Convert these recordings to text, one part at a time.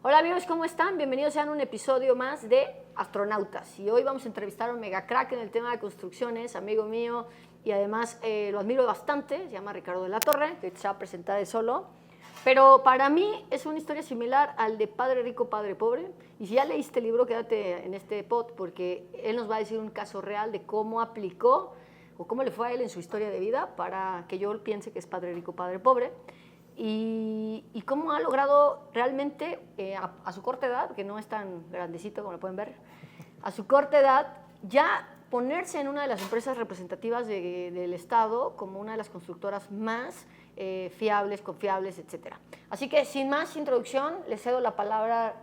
Hola amigos, ¿cómo están? Bienvenidos a un episodio más de Astronautas. Y hoy vamos a entrevistar a un mega crack en el tema de construcciones, amigo mío, y además lo admiro bastante, se llama Ricardo de la Torre, que se va a presentar él solo. Pero para mí es una historia similar al de Padre Rico, Padre Pobre. Y si ya leíste el libro, quédate en este pod, porque él nos va a decir un caso real de cómo aplicó o cómo le fue a él en su historia de vida para que yo piense que es Padre Rico, Padre Pobre. Y cómo ha logrado realmente, a su corta edad, que no es tan grandecito como lo pueden ver, a su corta edad ya ponerse en una de las empresas representativas del Estado como una de las constructoras más fiables, confiables, etc. Así que sin más introducción, le cedo la palabra a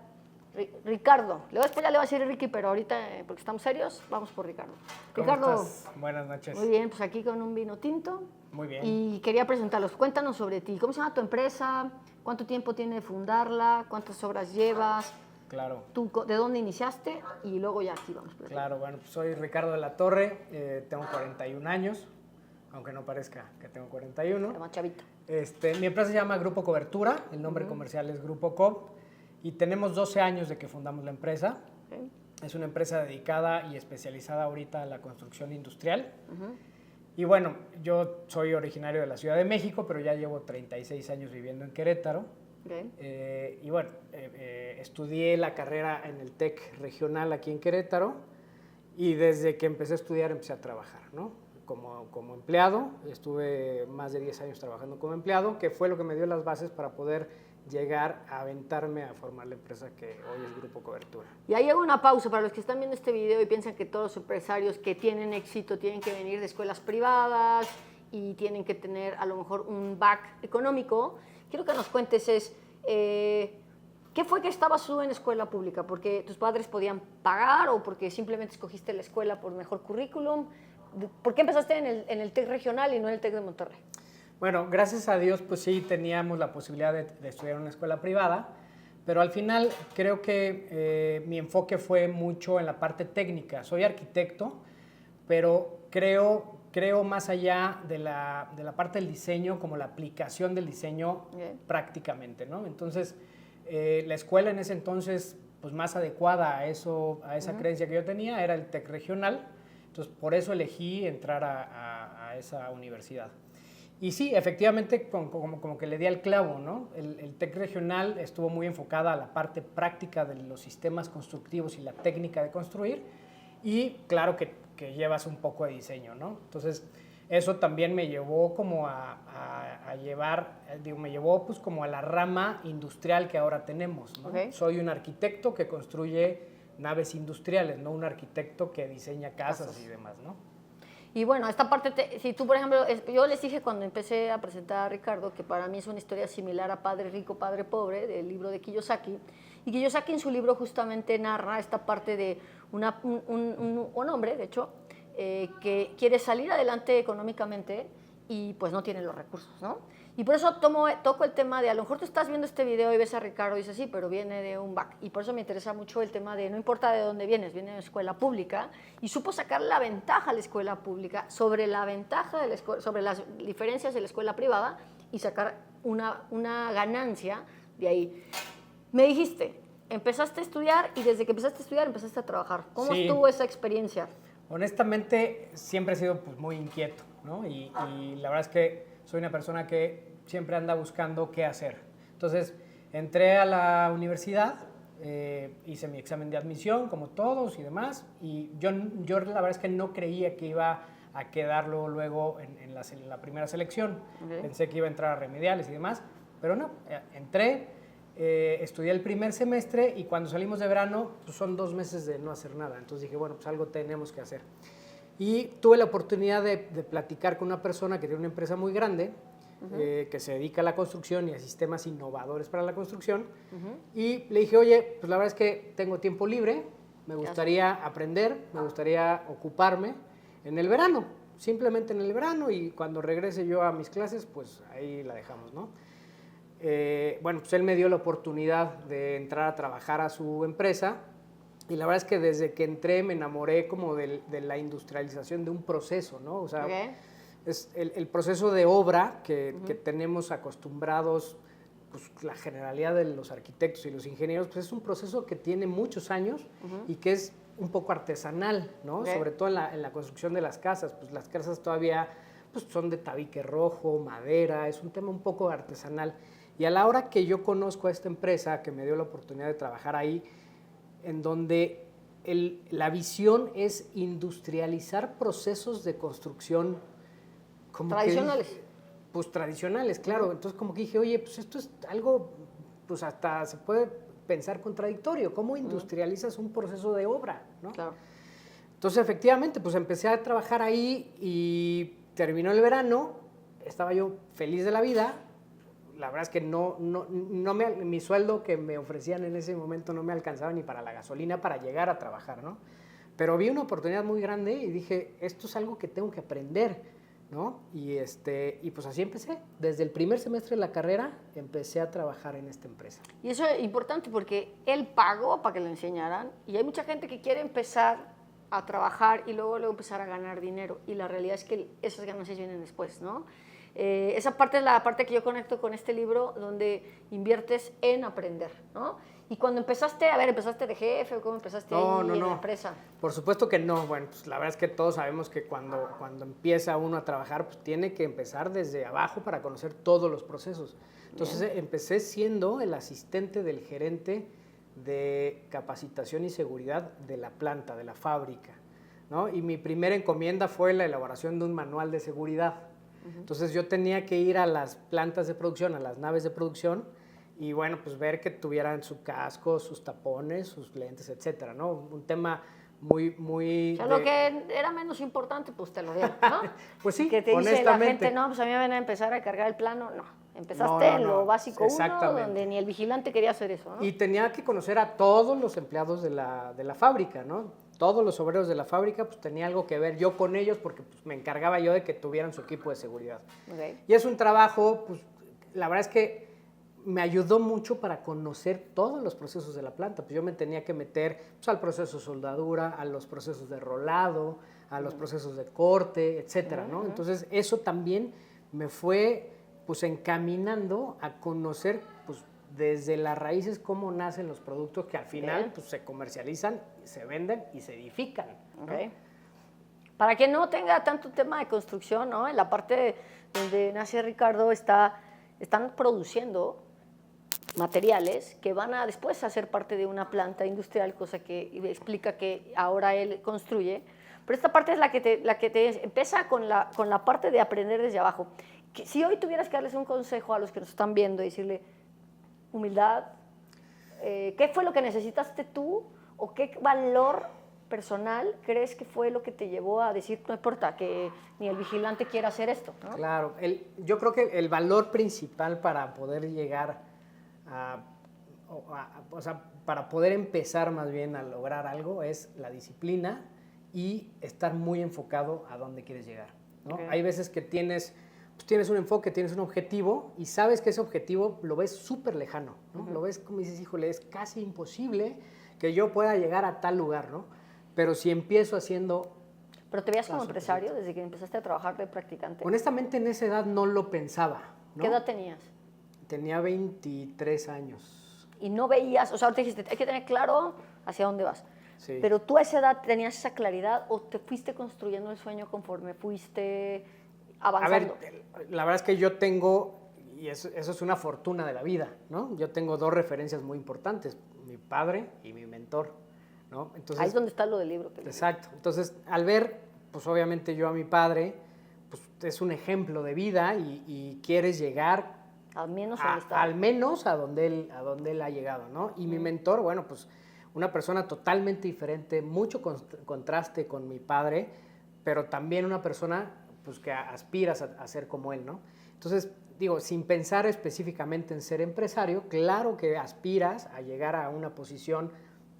Ricardo. Después ya le voy a decir Ricky, pero ahorita, porque estamos serios, vamos por Ricardo. ¿Cómo Ricardo, estás? Buenas noches. Muy bien, pues aquí con un vino tinto. Muy bien. Y quería presentarlos. Cuéntanos sobre ti. ¿Cómo se llama tu empresa? ¿Cuánto tiempo tiene de fundarla? ¿Cuántas obras llevas? Claro. ¿Tú de dónde iniciaste? Y luego ya aquí vamos. Claro, bueno, pues soy Ricardo de la Torre, tengo 41 años, aunque no parezca que tengo 41. Pero más chavito. Mi empresa se llama Grupo Cobertura, el nombre comercial es Grupo Co. Y tenemos 12 años de que fundamos la empresa. Okay. Es una empresa dedicada y especializada ahorita en la construcción industrial. Y bueno, yo soy originario de la Ciudad de México, pero ya llevo 36 años viviendo en Querétaro. Okay. Y bueno, estudié la carrera en el TEC regional aquí en Querétaro y desde que empecé a estudiar empecé a trabajar, ¿no? Como empleado, estuve más de 10 años trabajando como empleado, que fue lo que me dio las bases para poder llegar a aventarme a formar la empresa que hoy es Grupo Cobertura. Y ahí hago una pausa para los que están viendo este video y piensan que todos los empresarios que tienen éxito tienen que venir de escuelas privadas y tienen que tener a lo mejor un back económico. Quiero que nos cuentes ¿qué fue que estabas tú en escuela pública? ¿Porque tus padres podían pagar o porque simplemente escogiste la escuela por mejor currículum? ¿Por qué empezaste en el TEC regional y no en el TEC de Monterrey? Bueno, gracias a Dios, pues sí, teníamos la posibilidad de estudiar en una escuela privada, pero al final creo que mi enfoque fue mucho en la parte técnica. Soy arquitecto, pero creo más allá de la parte del diseño, como la aplicación del diseño prácticamente, ¿no? Entonces, la escuela en ese entonces, pues más adecuada a esa creencia que yo tenía, era el TEC regional. Entonces, por eso elegí entrar a esa universidad. Y sí, efectivamente, como que le di al clavo, ¿no? El TEC regional estuvo muy enfocada a la parte práctica de los sistemas constructivos y la técnica de construir. Y claro que llevas un poco de diseño, ¿no? Entonces, eso también me llevó como me llevó pues como a la rama industrial que ahora tenemos, ¿no? Okay. Soy un arquitecto que construye naves industriales, no un arquitecto que diseña casas y demás, ¿no? Y bueno, esta parte, si tú, por ejemplo, yo les dije cuando empecé a presentar a Ricardo que para mí es una historia similar a Padre Rico, Padre Pobre, del libro de Kiyosaki, y Kiyosaki en su libro justamente narra esta parte de un hombre, de hecho, que quiere salir adelante económicamente y pues no tiene los recursos, ¿no? Y por eso toco el tema de, a lo mejor tú estás viendo este video y ves a Ricardo y dices, sí, pero viene de un back. Y por eso me interesa mucho el tema de, no importa de dónde vienes, viene de escuela pública, y supo sacar la ventaja a la escuela pública sobre la ventaja sobre las diferencias de la escuela privada y sacar una ganancia de ahí. Me dijiste, empezaste a estudiar y desde que empezaste a estudiar empezaste a trabajar. ¿Cómo estuvo esa experiencia? Honestamente, siempre he sido pues, muy inquieto, ¿no? Y la verdad es que soy una persona que siempre anda buscando qué hacer. Entonces, entré a la universidad, hice mi examen de admisión, como todos y demás, y yo la verdad es que no creía que iba a quedarlo luego en la primera selección. Okay. Pensé que iba a entrar a remediales y demás, pero no, entré, estudié el primer semestre y cuando salimos de verano, pues son 2 meses de no hacer nada. Entonces dije, bueno, pues algo tenemos que hacer. Y tuve la oportunidad de platicar con una persona que tiene una empresa muy grande, que se dedica a la construcción y a sistemas innovadores para la construcción. Y le dije, oye, pues la verdad es que tengo tiempo libre, me gustaría aprender, me gustaría ocuparme en el verano, simplemente en el verano, y cuando regrese yo a mis clases, pues ahí la dejamos, ¿no? Bueno, pues él me dio la oportunidad de entrar a trabajar a su empresa Y la verdad es que desde que entré me enamoré como de la industrialización de un proceso, ¿no? O sea, es el proceso de obra que tenemos acostumbrados, pues la generalidad de los arquitectos y los ingenieros, pues es un proceso que tiene muchos años y que es un poco artesanal, ¿no? Sobre todo en la construcción de las casas, pues las casas todavía pues, son de tabique rojo, madera, es un tema un poco artesanal. Y a la hora que yo conozco a esta empresa, que me dio la oportunidad de trabajar ahí, en donde la visión es industrializar procesos de construcción como tradicionales. Pues tradicionales, claro. Entonces como que dije, oye, pues esto es algo, pues hasta se puede pensar contradictorio. ¿Cómo industrializas un proceso de obra? ¿No? Claro. Entonces efectivamente, pues empecé a trabajar ahí y terminó el verano, estaba yo feliz de la vida. La verdad es que mi sueldo que me ofrecían en ese momento no me alcanzaba ni para la gasolina para llegar a trabajar, ¿no? Pero vi una oportunidad muy grande y dije, esto es algo que tengo que aprender, ¿no? Y pues así empecé. Desde el primer semestre de la carrera empecé a trabajar en esta empresa. Y eso es importante porque él pagó para que le enseñaran y hay mucha gente que quiere empezar a trabajar y luego empezar a ganar dinero. Y la realidad es que esas ganancias vienen después, ¿no? Esa parte es la parte que yo conecto con este libro, donde inviertes en aprender, ¿no? Y cuando empezaste, ¿empezaste de jefe o cómo empezaste en la empresa? Por supuesto que no. Bueno, pues la verdad es que todos sabemos que cuando empieza uno a trabajar, pues tiene que empezar desde abajo para conocer todos los procesos. Entonces empecé siendo el asistente del gerente de capacitación y seguridad de la planta, de la fábrica, ¿no? Y mi primera encomienda fue la elaboración de un manual de seguridad. Entonces yo tenía que ir a las plantas de producción, a las naves de producción y bueno, pues ver que tuvieran su casco, sus tapones, sus lentes, etcétera, ¿no? Un tema muy... O sea, lo que era menos importante, pues te lo dieron, ¿no? Pues sí, que te dice la gente, no, pues a mí me van a empezar a cargar el plano, no. Empezaste en lo básico uno, donde ni el vigilante quería hacer eso, ¿no? Y tenía que conocer a todos los empleados de la fábrica, ¿no? Todos los obreros de la fábrica, pues tenía algo que ver yo con ellos porque pues, me encargaba yo de que tuvieran su equipo de seguridad. Y es un trabajo, pues la verdad es que me ayudó mucho para conocer todos los procesos de la planta. Pues yo me tenía que meter pues, al proceso de soldadura, a los procesos de rolado, a los procesos de corte, etcétera, ¿no? Entonces eso también me fue pues encaminando a conocer pues desde las raíces cómo nacen los productos que al final pues, se comercializan, se venden y se edifican, ¿no? Para que no tenga tanto tema de construcción, ¿no? En la parte donde nace Ricardo están produciendo materiales que van a después a ser parte de una planta industrial, cosa que explica que ahora él construye. Pero esta parte es la que te empieza con la parte de aprender desde abajo. Que si hoy tuvieras que darles un consejo a los que nos están viendo y decirle humildad, ¿qué fue lo que necesitaste tú o qué valor personal crees que fue lo que te llevó a decir no importa que ni el vigilante quiera hacer esto, ¿no? Claro, yo creo que el valor principal para poder llegar o sea, para poder empezar más bien a lograr algo es la disciplina y estar muy enfocado a dónde quieres llegar, ¿no? Hay veces que tienes un enfoque, tienes un objetivo y sabes que ese objetivo lo ves súper lejano, ¿no? Lo ves como dices, híjole, es casi imposible que yo pueda llegar a tal lugar, ¿no? Pero si empiezo haciendo... ¿Pero te veías como empresario desde que empezaste a trabajar de practicante? Honestamente, en esa edad no lo pensaba, ¿no? ¿Qué edad tenías? Tenía 23 años. Y no veías, o sea, ahorita dijiste, hay que tener claro hacia dónde vas. Sí. Pero tú a esa edad tenías esa claridad o te fuiste construyendo el sueño conforme fuiste avanzando. A ver, la verdad es que yo tengo, y eso es una fortuna de la vida, ¿no? Yo tengo dos referencias muy importantes, mi padre y mi mentor, ¿no? Entonces, ahí es donde está lo del libro. Exacto. Entonces, al ver, pues obviamente yo a mi padre, pues es un ejemplo de vida y quieres llegar al menos a donde él ha llegado, ¿no? Y mi mentor, bueno, pues una persona totalmente diferente, mucho contraste con mi padre, pero también una persona pues que aspiras a ser como él, ¿no? Entonces, digo, sin pensar específicamente en ser empresario, claro que aspiras a llegar a una posición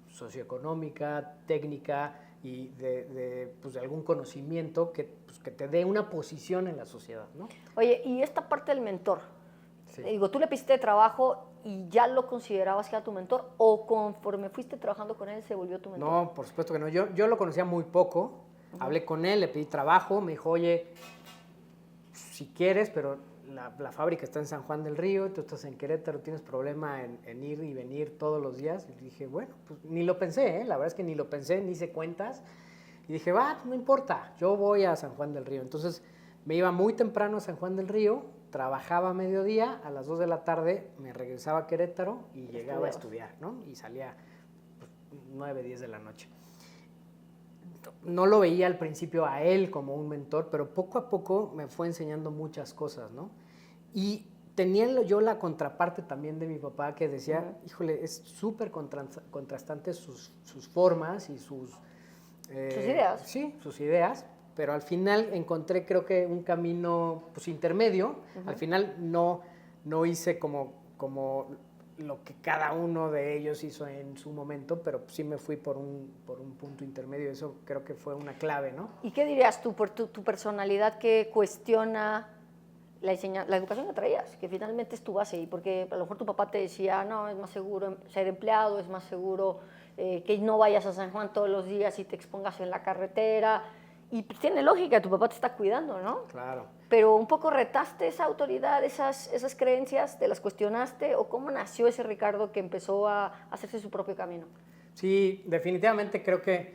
socioeconómica, técnica y de algún conocimiento que te dé una posición en la sociedad, ¿no? Oye, y esta parte del mentor, sí. Digo, tú le pediste trabajo y ya lo considerabas que era tu mentor, o conforme fuiste trabajando con él se volvió tu mentor? No, por supuesto que no. Yo lo conocía muy poco. Hablé con él, le pedí trabajo, me dijo, oye, si quieres, pero la fábrica está en San Juan del Río, tú estás en Querétaro, ¿tienes problema en ir y venir todos los días? Y dije, bueno, pues ni lo pensé, la verdad es que ni lo pensé, ni hice cuentas. Y dije, va, no importa, yo voy a San Juan del Río. Entonces me iba muy temprano a San Juan del Río, trabajaba a mediodía, a las 2 de la tarde me regresaba a Querétaro y llegaba a estudiar, ¿no? Y salía pues, 9, 10 de la noche. No lo veía al principio a él como un mentor, pero poco a poco me fue enseñando muchas cosas, ¿no? Y tenía yo la contraparte también de mi papá que decía, híjole, es súper contrastante sus formas y sus ideas. Sí, sus ideas, pero al final encontré creo que un camino pues, intermedio. Al final no hice como lo que cada uno de ellos hizo en su momento, pero sí me fui por un punto intermedio. Eso creo que fue una clave, ¿no? ¿Y qué dirías tú por tu personalidad que cuestiona la educación que traías, que finalmente es tu base? Y porque a lo mejor tu papá te decía, no, es más seguro ser empleado, es más seguro que no vayas a San Juan todos los días y te expongas en la carretera. Y pues, tiene lógica, tu papá te está cuidando, ¿no? Claro. Pero un poco retaste esa autoridad, esas creencias, ¿te las cuestionaste? ¿O cómo nació ese Ricardo que empezó a hacerse su propio camino? Sí, definitivamente creo que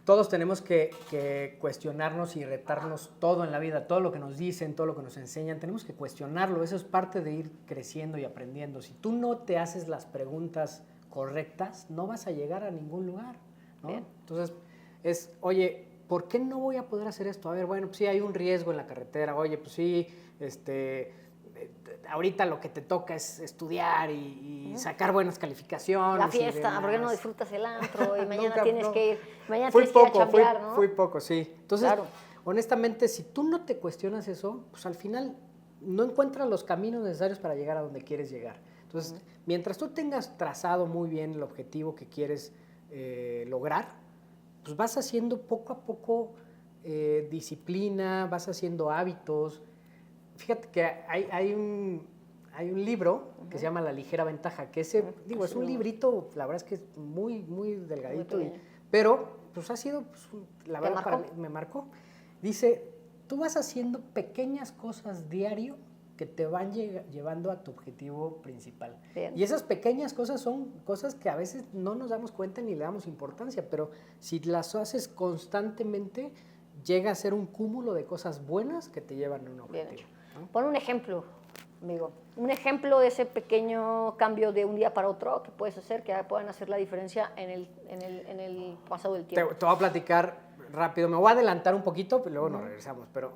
todos tenemos que cuestionarnos y retarnos todo en la vida, todo lo que nos dicen, todo lo que nos enseñan, tenemos que cuestionarlo, eso es parte de ir creciendo y aprendiendo. Si tú no te haces las preguntas correctas, no vas a llegar a ningún lugar, ¿no? Bien. Entonces, oye, ¿por qué no voy a poder hacer esto? A ver, bueno, pues sí, hay un riesgo en la carretera, oye, pues sí, ahorita lo que te toca es estudiar y sacar buenas calificaciones. La fiesta, ¿por qué no disfrutas el antro? Y mañana Nunca, tienes no. que ir, mañana tienes que ir a chambear, ¿no? Fui poco, sí. Entonces, claro. Honestamente, si tú no te cuestionas eso, pues al final no encuentras los caminos necesarios para llegar a donde quieres llegar. Entonces, mientras tú tengas trazado muy bien el objetivo que quieres lograr, pues vas haciendo poco a poco disciplina, vas haciendo hábitos. Fíjate que hay un libro que se llama La Ligera Ventaja, que es un librito, la verdad es que es muy, muy delgadito, pero pues ha sido, pues, la verdad, para mí me marcó. Dice, tú vas haciendo pequeñas cosas diario que te van llevando a tu objetivo principal. Bien. Y esas pequeñas cosas son cosas que a veces no nos damos cuenta ni le damos importancia, pero si las haces constantemente, llega a ser un cúmulo de cosas buenas que te llevan a un objetivo, ¿no? Pon un ejemplo, amigo. Un ejemplo de ese pequeño cambio de un día para otro que puedes hacer, que puedan hacer la diferencia en el pasado del tiempo. Te voy a platicar rápido. Me voy a adelantar un poquito, pero luego nos regresamos. Pero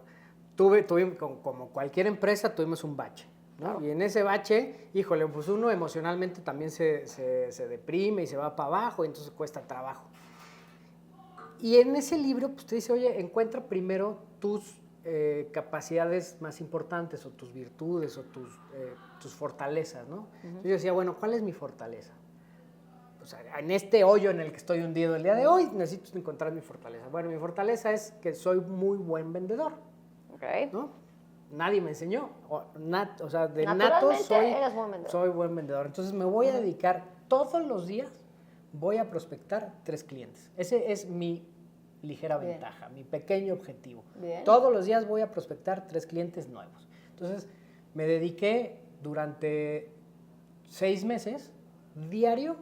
tuve como cualquier empresa, tuvimos un bache, ¿no? Claro. Y en ese bache, híjole, pues uno emocionalmente también se deprime y se va para abajo, y entonces cuesta trabajo. Y en ese libro, pues te dice, oye, encuentra primero tus capacidades más importantes, o tus virtudes, o tus fortalezas, ¿no? Entonces yo decía, bueno, ¿cuál es mi fortaleza? O sea, en este hoyo en el que estoy hundido el día de hoy, necesito encontrar mi fortaleza. Bueno, mi fortaleza es que soy muy buen vendedor. Okay. ¿No? Nadie me enseñó. O sea, de nato soy buen vendedor. Entonces me voy a dedicar todos los días, voy a prospectar 3 clientes. Ese es mi ligera ventaja, mi pequeño objetivo. Bien. Todos los días voy a prospectar 3 clientes nuevos. Entonces me dediqué durante 6 meses diario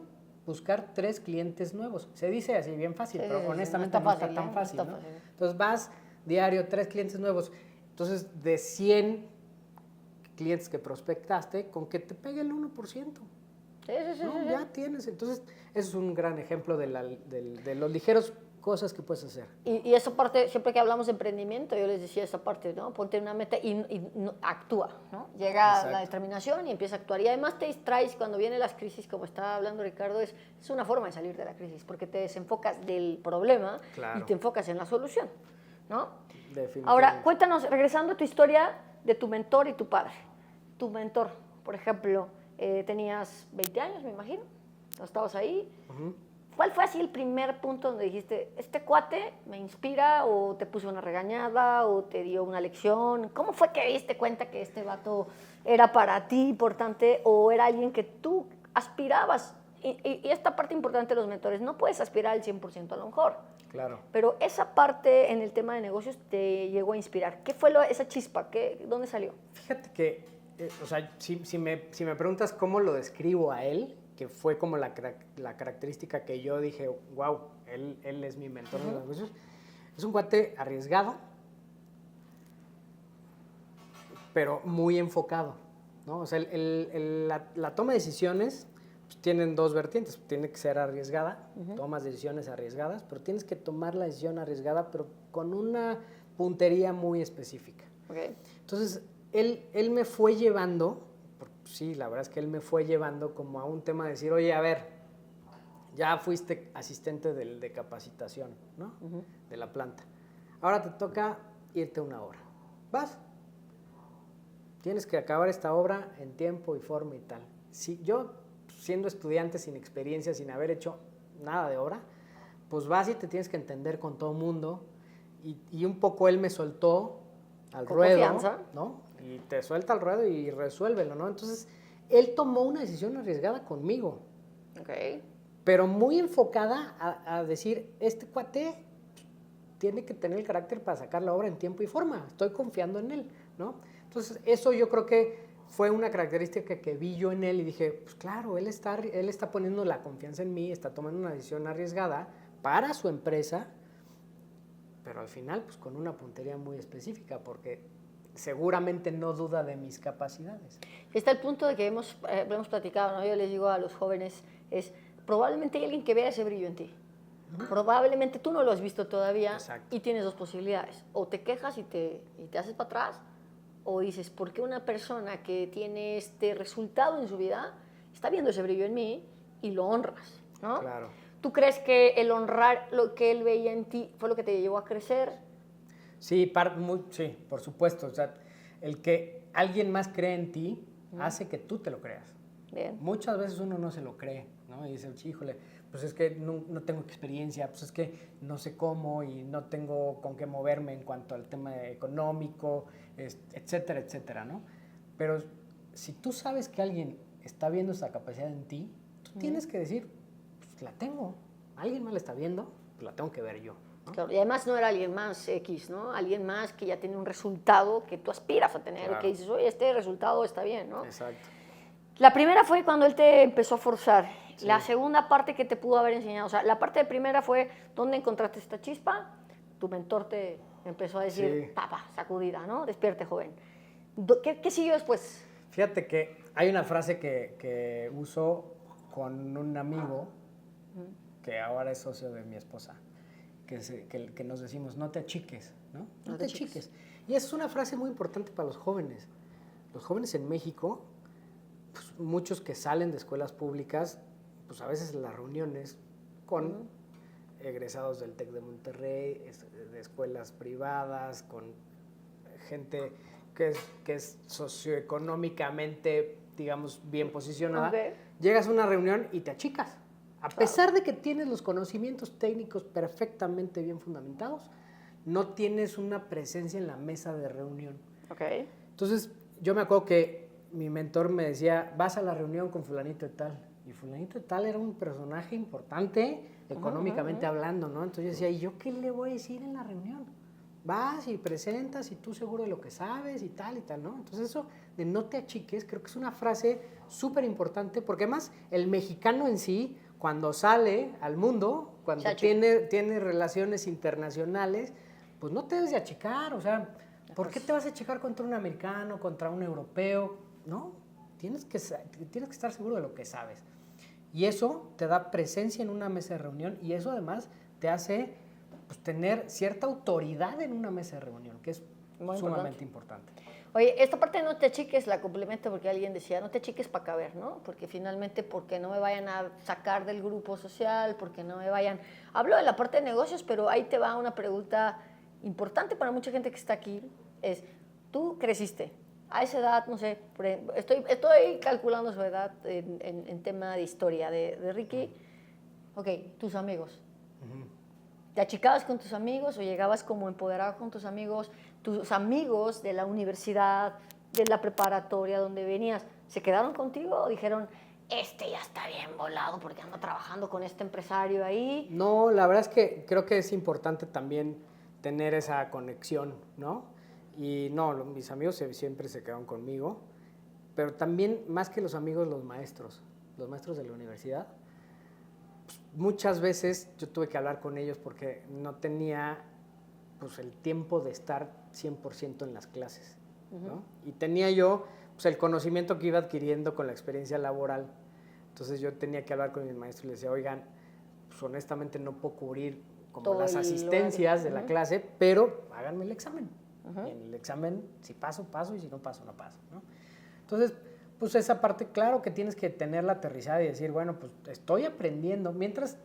buscar 3 clientes nuevos. Se dice así bien fácil, pero honestamente no está tan fácil, ¿no? Entonces vas diario, 3 clientes nuevos. Entonces, de 100 clientes que prospectaste, con que te pegue el 1%. ¿No? Ya tienes. Entonces, eso es un gran ejemplo de los ligeros cosas que puedes hacer. Y esa parte, siempre que hablamos de emprendimiento, yo les decía esa parte, ¿no? Ponte una meta y actúa, ¿no? Llega la determinación y empieza a actuar. Y además te distraes cuando vienen las crisis, como estaba hablando Ricardo, es una forma de salir de la crisis, porque te desenfocas del problema y te enfocas en la solución, ¿no? Definitivamente. Ahora, cuéntanos, regresando a tu historia de tu mentor y tu padre. Tu mentor, por ejemplo, tenías 20 años, me imagino, estabas ahí. ¿Cuál fue así el primer punto donde dijiste, este cuate me inspira, o te puso una regañada, o te dio una lección? ¿Cómo fue que diste cuenta que este vato era para ti importante, o era alguien que tú aspirabas? Y esta parte importante de los mentores, no puedes aspirar al 100% a lo mejor. Claro. Pero esa parte en el tema de negocios te llegó a inspirar. ¿Qué fue esa chispa? ¿Dónde salió? Fíjate que, o sea, si me preguntas cómo lo describo a él, que fue como la característica que yo dije, wow, él es mi mentor de los negocios, es un cuate arriesgado, pero muy enfocado, ¿no? O sea, la toma de decisiones pues, tienen dos vertientes. Tiene que ser arriesgada, tomas decisiones arriesgadas, pero tienes que tomar la decisión arriesgada, pero con una puntería muy específica. Okay. Entonces, él me fue llevando, sí, la verdad es que él me fue llevando como a un tema de decir, oye, a ver, ya fuiste asistente de capacitación, ¿no? De la planta. Ahora te toca irte una hora. Vas. Tienes que acabar esta obra en tiempo y forma y tal. Si yo, siendo estudiante sin experiencia, sin haber hecho nada de obra, pues vas y te tienes que entender con todo el mundo. Y un poco él me soltó al ruedo, confianza, ¿no? Y te suelta al ruedo y resuélvelo, ¿no? Entonces, él tomó una decisión arriesgada conmigo. Okay. Pero muy enfocada a decir, este cuate tiene que tener el carácter para sacar la obra en tiempo y forma. Estoy confiando en él, ¿no? Entonces, eso yo creo que fue una característica que vi yo en él y dije, pues claro, él está poniendo la confianza en mí, está tomando una decisión arriesgada para su empresa, pero al final, pues con una puntería muy específica, porque seguramente no duda de mis capacidades. Está el punto de que hemos platicado, ¿no? Yo les digo a los jóvenes, probablemente hay alguien que vea ese brillo en ti. Probablemente tú no lo has visto todavía. Exacto. Y tienes dos posibilidades. O te quejas y te haces para atrás, o dices, ¿por qué una persona que tiene este resultado en su vida está viendo ese brillo en mí y lo honras, ¿no? Claro. ¿Tú crees que el honrar lo que él veía en ti fue lo que te llevó a crecer? Sí, sí, por supuesto. O sea, el que alguien más cree en ti hace que tú te lo creas. Bien. Muchas veces uno no se lo cree, ¿no? Y dice, híjole, pues es que no tengo experiencia, pues es que no sé cómo y no tengo con qué moverme en cuanto al tema económico, etcétera, etcétera, ¿no? Pero si tú sabes que alguien está viendo esa capacidad en ti, tú tienes que decir, pues la tengo, alguien más la está viendo, pues la tengo que ver yo, ¿no? Claro, y además no era alguien más X, ¿no? Alguien más que ya tiene un resultado que tú aspiras a tener, claro. Que dices, oye, este resultado está bien, ¿no? Exacto. La primera fue cuando él te empezó a forzar. Sí. La segunda parte que te pudo haber enseñado, o sea, la parte de primera fue dónde encontraste esta chispa, tu mentor te empezó a decir, sí. Papá, sacudida, ¿no? Despierte, joven. ¿Qué siguió después? Fíjate que hay una frase que uso con un amigo que ahora es socio de mi esposa, que nos decimos, no te achiques, ¿no? No te achiques. Y es una frase muy importante para los jóvenes. Los jóvenes en México, pues, muchos que salen de escuelas públicas, pues a veces en las reuniones con egresados del TEC de Monterrey, de escuelas privadas, con gente que es socioeconómicamente, digamos, bien posicionada, llegas a una reunión y te achicas. A pesar de que tienes los conocimientos técnicos perfectamente bien fundamentados, no tienes una presencia en la mesa de reunión. Okay. Entonces, yo me acuerdo que mi mentor me decía, vas a la reunión con fulanito de tal. Y fulanito de tal era un personaje importante económicamente hablando, ¿no? Entonces yo decía, ¿y yo qué le voy a decir en la reunión? Vas y presentas y tú seguro de lo que sabes y tal, ¿no? Entonces eso de no te achiques, creo que es una frase súper importante, porque además el mexicano en sí, cuando sale al mundo, cuando tiene relaciones internacionales, pues no te debes de achicar, o sea, ¿por qué te vas a achicar contra un americano, contra un europeo? No, tienes que estar seguro de lo que sabes. Y eso te da presencia en una mesa de reunión y eso además te hace pues, tener cierta autoridad en una mesa de reunión, que es sumamente importante. Oye, esta parte de no te achiques la complemento porque alguien decía, no te achiques para caber, ¿no? Porque finalmente, porque no me vayan a sacar del grupo social, porque no me vayan... Hablo de la parte de negocios, pero ahí te va una pregunta importante para mucha gente que está aquí, es, tú creciste, a esa edad, no sé, estoy calculando su edad en tema de historia de Ricky, Ok, tus amigos. ¿Te achicabas con tus amigos o llegabas como empoderado con tus amigos? Tus amigos de la universidad, de la preparatoria donde venías, ¿se quedaron contigo o dijeron, este ya está bien volado porque anda trabajando con este empresario ahí? No, la verdad es que creo que es importante también tener esa conexión, ¿no? Y no, mis amigos siempre se quedaron conmigo, pero también más que los amigos, los maestros de la universidad. Pues, muchas veces yo tuve que hablar con ellos porque no tenía pues, el tiempo de estar 100% en las clases, ¿no? Y tenía yo pues, el conocimiento que iba adquiriendo con la experiencia laboral. Entonces yo tenía que hablar con mis maestros y les decía, oigan, pues honestamente no puedo cubrir como todo las asistencias de la clase, pero háganme el examen. Y en el examen, si paso, paso, y si no paso, no paso, ¿no? Entonces, pues esa parte, claro que tienes que tenerla aterrizada y decir, bueno, pues estoy aprendiendo. Mientras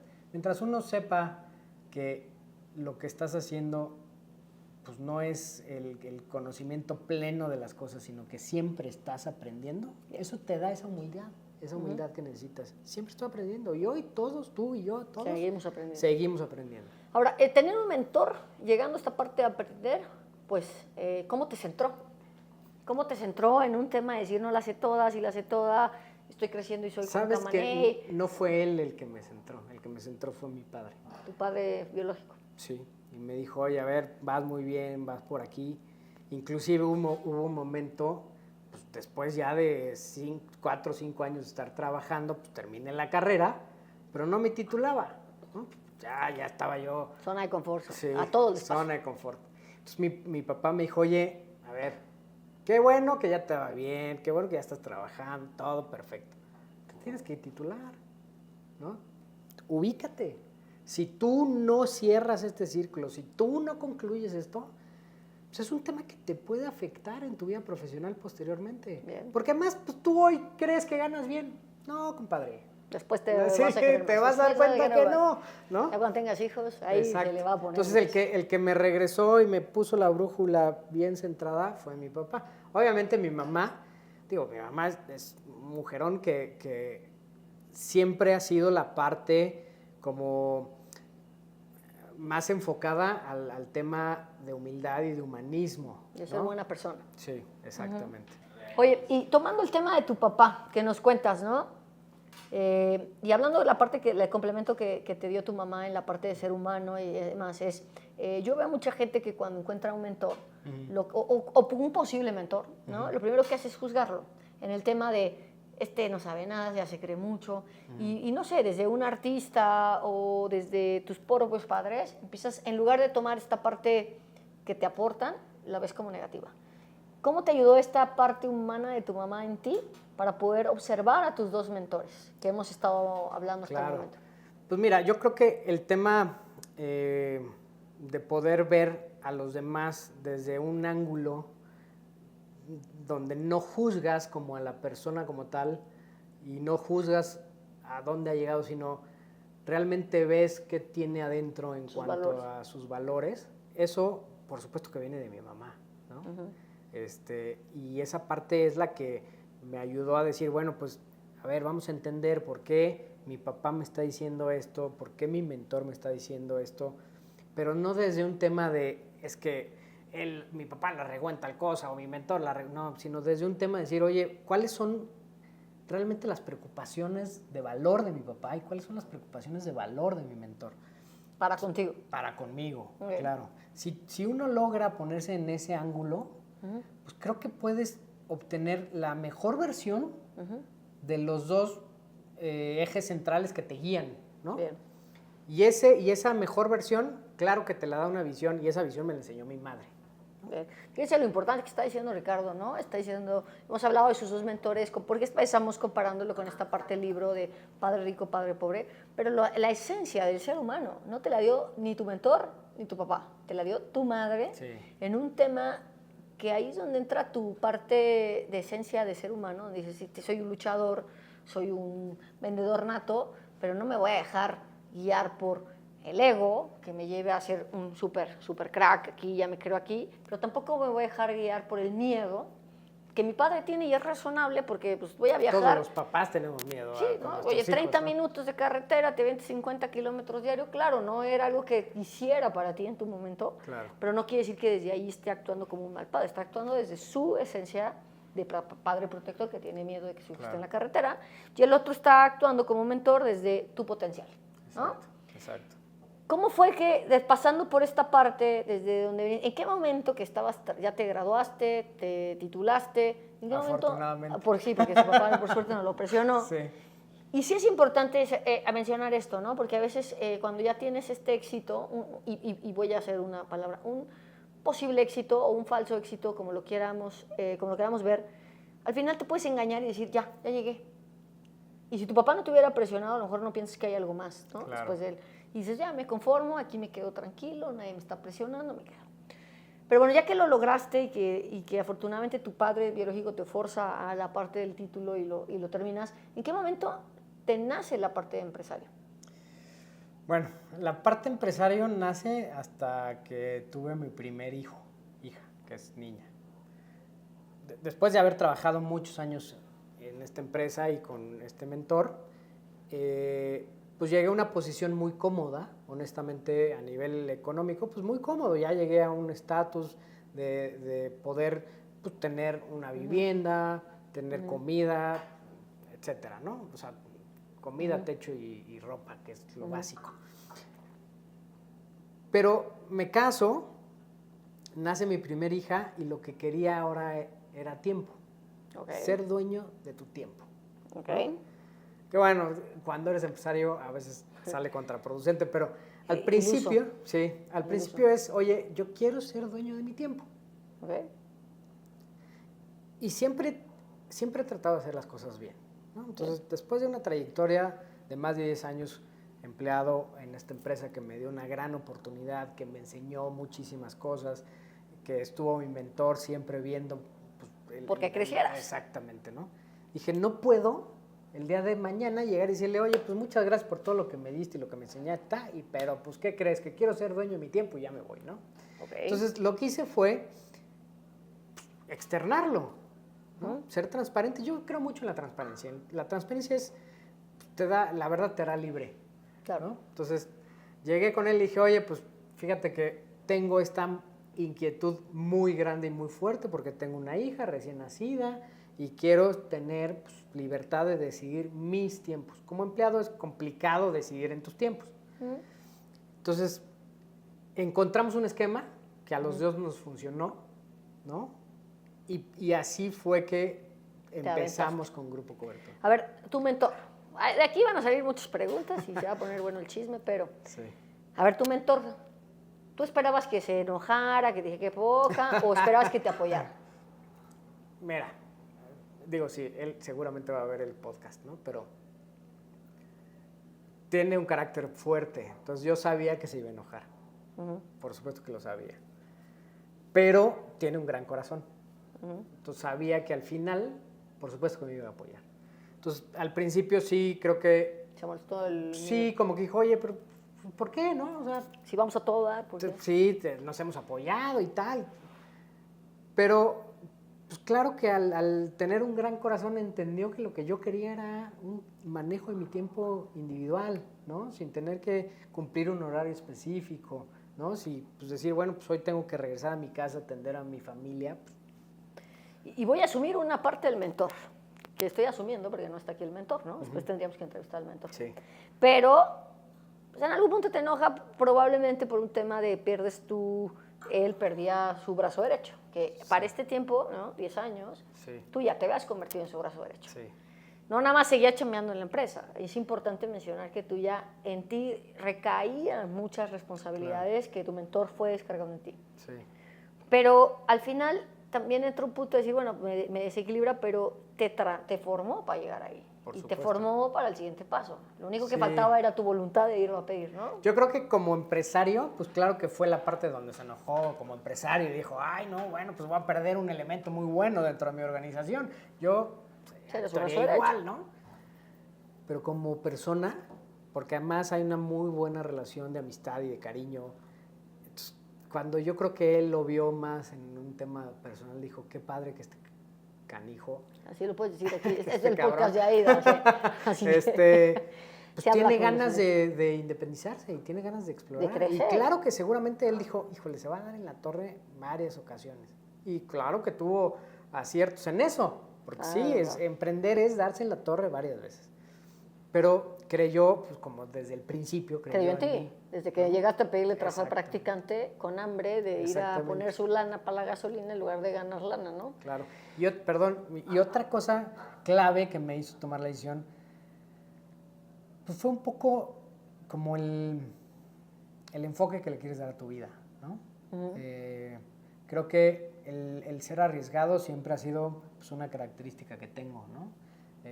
uno sepa que lo que estás haciendo pues no es el conocimiento pleno de las cosas, sino que siempre estás aprendiendo, eso te da esa humildad que necesitas. Siempre estoy aprendiendo y hoy todos, tú y yo, todos seguimos aprendiendo. Ahora, tener un mentor, llegando a esta parte de aprender, pues, ¿cómo te centró? ¿Cómo te centró en un tema de decir no la sé toda, sí la sé toda, estoy creciendo y soy ¿Sabes Juan que no fue él el que me centró? El que me centró fue mi padre. Tu padre biológico. Sí, y me dijo, oye, a ver, vas muy bien, vas por aquí. Inclusive hubo un momento, pues, después ya de 4 o 5 años de estar trabajando, pues terminé la carrera, pero no me titulaba, ¿no? Ya estaba yo... Zona de confort, sí, a todos les pasa. Zona de confort. Entonces mi papá me dijo, oye, a ver, qué bueno que ya te va bien, qué bueno que ya estás trabajando, todo perfecto. Te tienes que titular, ¿no? Ubícate. Si tú no cierras este círculo, si tú no concluyes esto, pues es un tema que te puede afectar en tu vida profesional posteriormente. Bien. Porque además pues, tú hoy crees que ganas bien. No, compadre. Después te vas a dar cuenta que no. Ya cuando tengas hijos, ahí Exacto. se le va a poner. Entonces el que me regresó y me puso la brújula bien centrada fue mi papá. Obviamente mi mamá es un mujerón que siempre ha sido la parte como más enfocada al tema de humildad y de humanismo. De ser buena persona. Sí, exactamente. Oye, y tomando el tema de tu papá, que nos cuentas, ¿no? Y hablando de la parte el complemento que te dio tu mamá en la parte de ser humano y demás, yo veo a mucha gente que cuando encuentra un mentor, o un posible mentor, ¿no? Lo primero que hace es juzgarlo, en el tema de, este no sabe nada, ya se cree mucho, y no sé, desde un artista o desde tus propios padres, empiezas, en lugar de tomar esta parte que te aportan, la ves como negativa. ¿Cómo te ayudó esta parte humana de tu mamá en ti para poder observar a tus dos mentores que hemos estado hablando hasta el momento? Pues mira, yo creo que el tema de poder ver a los demás desde un ángulo donde no juzgas como a la persona como tal y no juzgas a dónde ha llegado, sino realmente ves qué tiene adentro en cuanto a sus valores, eso por supuesto que viene de mi mamá, ¿no? Y esa parte es la que me ayudó a decir, bueno, pues, a ver, vamos a entender por qué mi papá me está diciendo esto, por qué mi mentor me está diciendo esto, pero no desde un tema de, es que mi papá la regó en tal cosa, o mi mentor la regó, no, sino desde un tema de decir, oye, ¿cuáles son realmente las preocupaciones de valor de mi papá y cuáles son las preocupaciones de valor de mi mentor? Para contigo. Para conmigo, claro. Si uno logra ponerse en ese ángulo, pues creo que puedes obtener la mejor versión de los dos ejes centrales que te guían, ¿no? Bien. Y esa mejor versión, claro que te la da una visión, y esa visión me la enseñó mi madre. Bien. Fíjense lo importante que está diciendo Ricardo, ¿no? Está diciendo, hemos hablado de sus dos mentores, porque estamos comparándolo con esta parte del libro de Padre Rico, Padre Pobre, pero la esencia del ser humano no te la dio ni tu mentor ni tu papá, te la dio tu madre en un tema que ahí es donde entra tu parte de esencia de ser humano, donde dices, soy un luchador, soy un vendedor nato, pero no me voy a dejar guiar por el ego, que me lleve a ser un super crack, aquí ya me creo aquí, pero tampoco me voy a dejar guiar por el miedo, que mi padre tiene y es razonable porque pues voy a viajar. Todos los papás tenemos miedo. Sí, con ¿no? nuestros Oye, 30 hijos, ¿no? minutos de carretera, te 20, 50 kilómetros diario, claro, no era algo que quisiera para ti en tu momento, Claro. pero no quiere decir que desde ahí esté actuando como un mal padre, está actuando desde su esencia de padre protector que tiene miedo de que su hijo esté en la carretera, y el otro está actuando como mentor desde tu potencial, ¿no? Exacto. ¿Cómo fue que, pasando por esta parte, desde donde, en qué momento que estabas, ya te graduaste, te titulaste? ¿En qué Afortunadamente. momento? Sí, porque su papá por suerte no lo presionó. Sí. Y sí es importante a mencionar esto, ¿no? Porque a veces cuando ya tienes este éxito, y voy a hacer una palabra, un posible éxito o un falso éxito, como lo queramos ver, al final te puedes engañar y decir, ya llegué. Y si tu papá no te hubiera presionado, a lo mejor no piensas que hay algo más, ¿no? Claro. Después de él. Y dices, ya me conformo, aquí me quedo tranquilo, nadie me está presionando, me quedo. Pero bueno, ya que lo lograste y que afortunadamente tu padre biológico te forza a la parte del título y lo terminas, ¿en qué momento te nace la parte de empresario? Bueno, la parte empresario nace hasta que tuve mi primer hija, que es niña. Después de haber trabajado muchos años en esta empresa y con este mentor, pues llegué a una posición muy cómoda, honestamente, a nivel económico, pues muy cómodo. Ya llegué a un estatus de poder pues, tener una vivienda, tener comida, etcétera, ¿no? O sea, comida, techo y ropa, que es lo básico. Pero me caso, nace mi primer hija y lo que quería ahora era tiempo. Okay. Ser dueño de tu tiempo. Okay. Que bueno, cuando eres empresario a veces sale contraproducente, pero al principio, al principio es, oye, yo quiero ser dueño de mi tiempo. Okay. Y siempre he tratado de hacer las cosas bien, ¿no? Entonces, después de una trayectoria de más de 10 años empleado en esta empresa que me dio una gran oportunidad, que me enseñó muchísimas cosas, que estuvo mi mentor siempre viendo... Pues, porque crecieras. Exactamente, ¿no? Dije, no puedo el día de mañana llegar y decirle, oye, pues muchas gracias por todo lo que me diste y lo que me enseñaste, pero pues, ¿qué crees? Que quiero ser dueño de mi tiempo y ya me voy, ¿no? Okay. Entonces, lo que hice fue externarlo, ¿no? Ser transparente. Yo creo mucho en la transparencia. La transparencia la verdad te hará libre. Claro. ¿No? Entonces, llegué con él y dije, oye, pues fíjate que tengo esta inquietud muy grande y muy fuerte porque tengo una hija recién nacida y quiero tener pues, libertad de decidir mis tiempos. Como empleado es complicado decidir en tus tiempos. Entonces, encontramos un esquema que a los dos nos funcionó, ¿no? Y así fue que empezamos con Grupo Cobertor. A ver, tu mentor. De aquí van a salir muchas preguntas y se va a poner bueno el chisme, pero... Sí. A ver, tu mentor, ¿tú esperabas que se enojara, que te dije que poca, o esperabas que te apoyara? Mira, digo, sí, él seguramente va a ver el podcast, ¿no? Pero tiene un carácter fuerte, entonces yo sabía que se iba a enojar. Por supuesto que lo sabía. Pero tiene un gran corazón. Entonces sabía que al final, por supuesto que me iba a apoyar. Entonces, al principio sí creo que... Se molestó el... Sí, como que dijo, oye, pero ¿por qué, no? O sea... Si vamos a todo dar, ¿por qué? Sí, nos hemos apoyado y tal. Pero, pues claro que al tener un gran corazón entendió que lo que yo quería era un manejo de mi tiempo individual, ¿no? Sin tener que cumplir un horario específico, ¿no? Si, pues decir, bueno, pues hoy tengo que regresar a mi casa, atender a mi familia. Y voy a asumir una parte del mentor, que estoy asumiendo porque no está aquí el mentor, ¿no? Después tendríamos que entrevistar al mentor. Sí. Pero pues en algún punto te enoja probablemente por un tema de él perdía su brazo derecho, que para este tiempo, ¿no? 10 años, tú ya te habías convertido en su brazo derecho. Sí. No nada más seguía chambeando en la empresa. Es importante mencionar que en ti recaían muchas responsabilidades que tu mentor fue descargando en ti. Sí. Pero al final también entró un punto de decir, bueno, me desequilibra, pero te formó para llegar ahí. Por y supuesto. te formó para el siguiente paso. Lo único que faltaba era tu voluntad de irlo a pedir, ¿no? Yo creo que como empresario, pues claro que fue la parte donde se enojó como empresario y dijo, ay, no, bueno, pues voy a perder un elemento muy bueno dentro de mi organización. Yo estaría igual, ¿no? Pero como persona, porque además hay una muy buena relación de amistad y de cariño. Entonces, cuando yo creo que él lo vio más en un tema personal, dijo, qué padre que esté canijo. Así lo puedes decir aquí, es el cabrón. podcast de Aida. Así Pues se habla tiene con ganas los- de independizarse y tiene ganas de explorar. De crecer. Y claro que seguramente él dijo, híjole, se va a dar en la torre varias ocasiones. Y claro que tuvo aciertos en eso, porque emprender es darse en la torre varias veces. Pero creyó, pues como desde el principio, creyó en ti. mí. Desde que llegaste a pedirle trabajo al Exactamente. practicante con hambre de ir a Exactamente. poner su lana para la gasolina en lugar de ganar lana, ¿no? Claro. Y otra cosa clave que me hizo tomar la decisión, pues fue un poco como el enfoque que le quieres dar a tu vida, ¿no? Ujú. Creo que el ser arriesgado siempre ha sido pues, una característica que tengo, ¿no?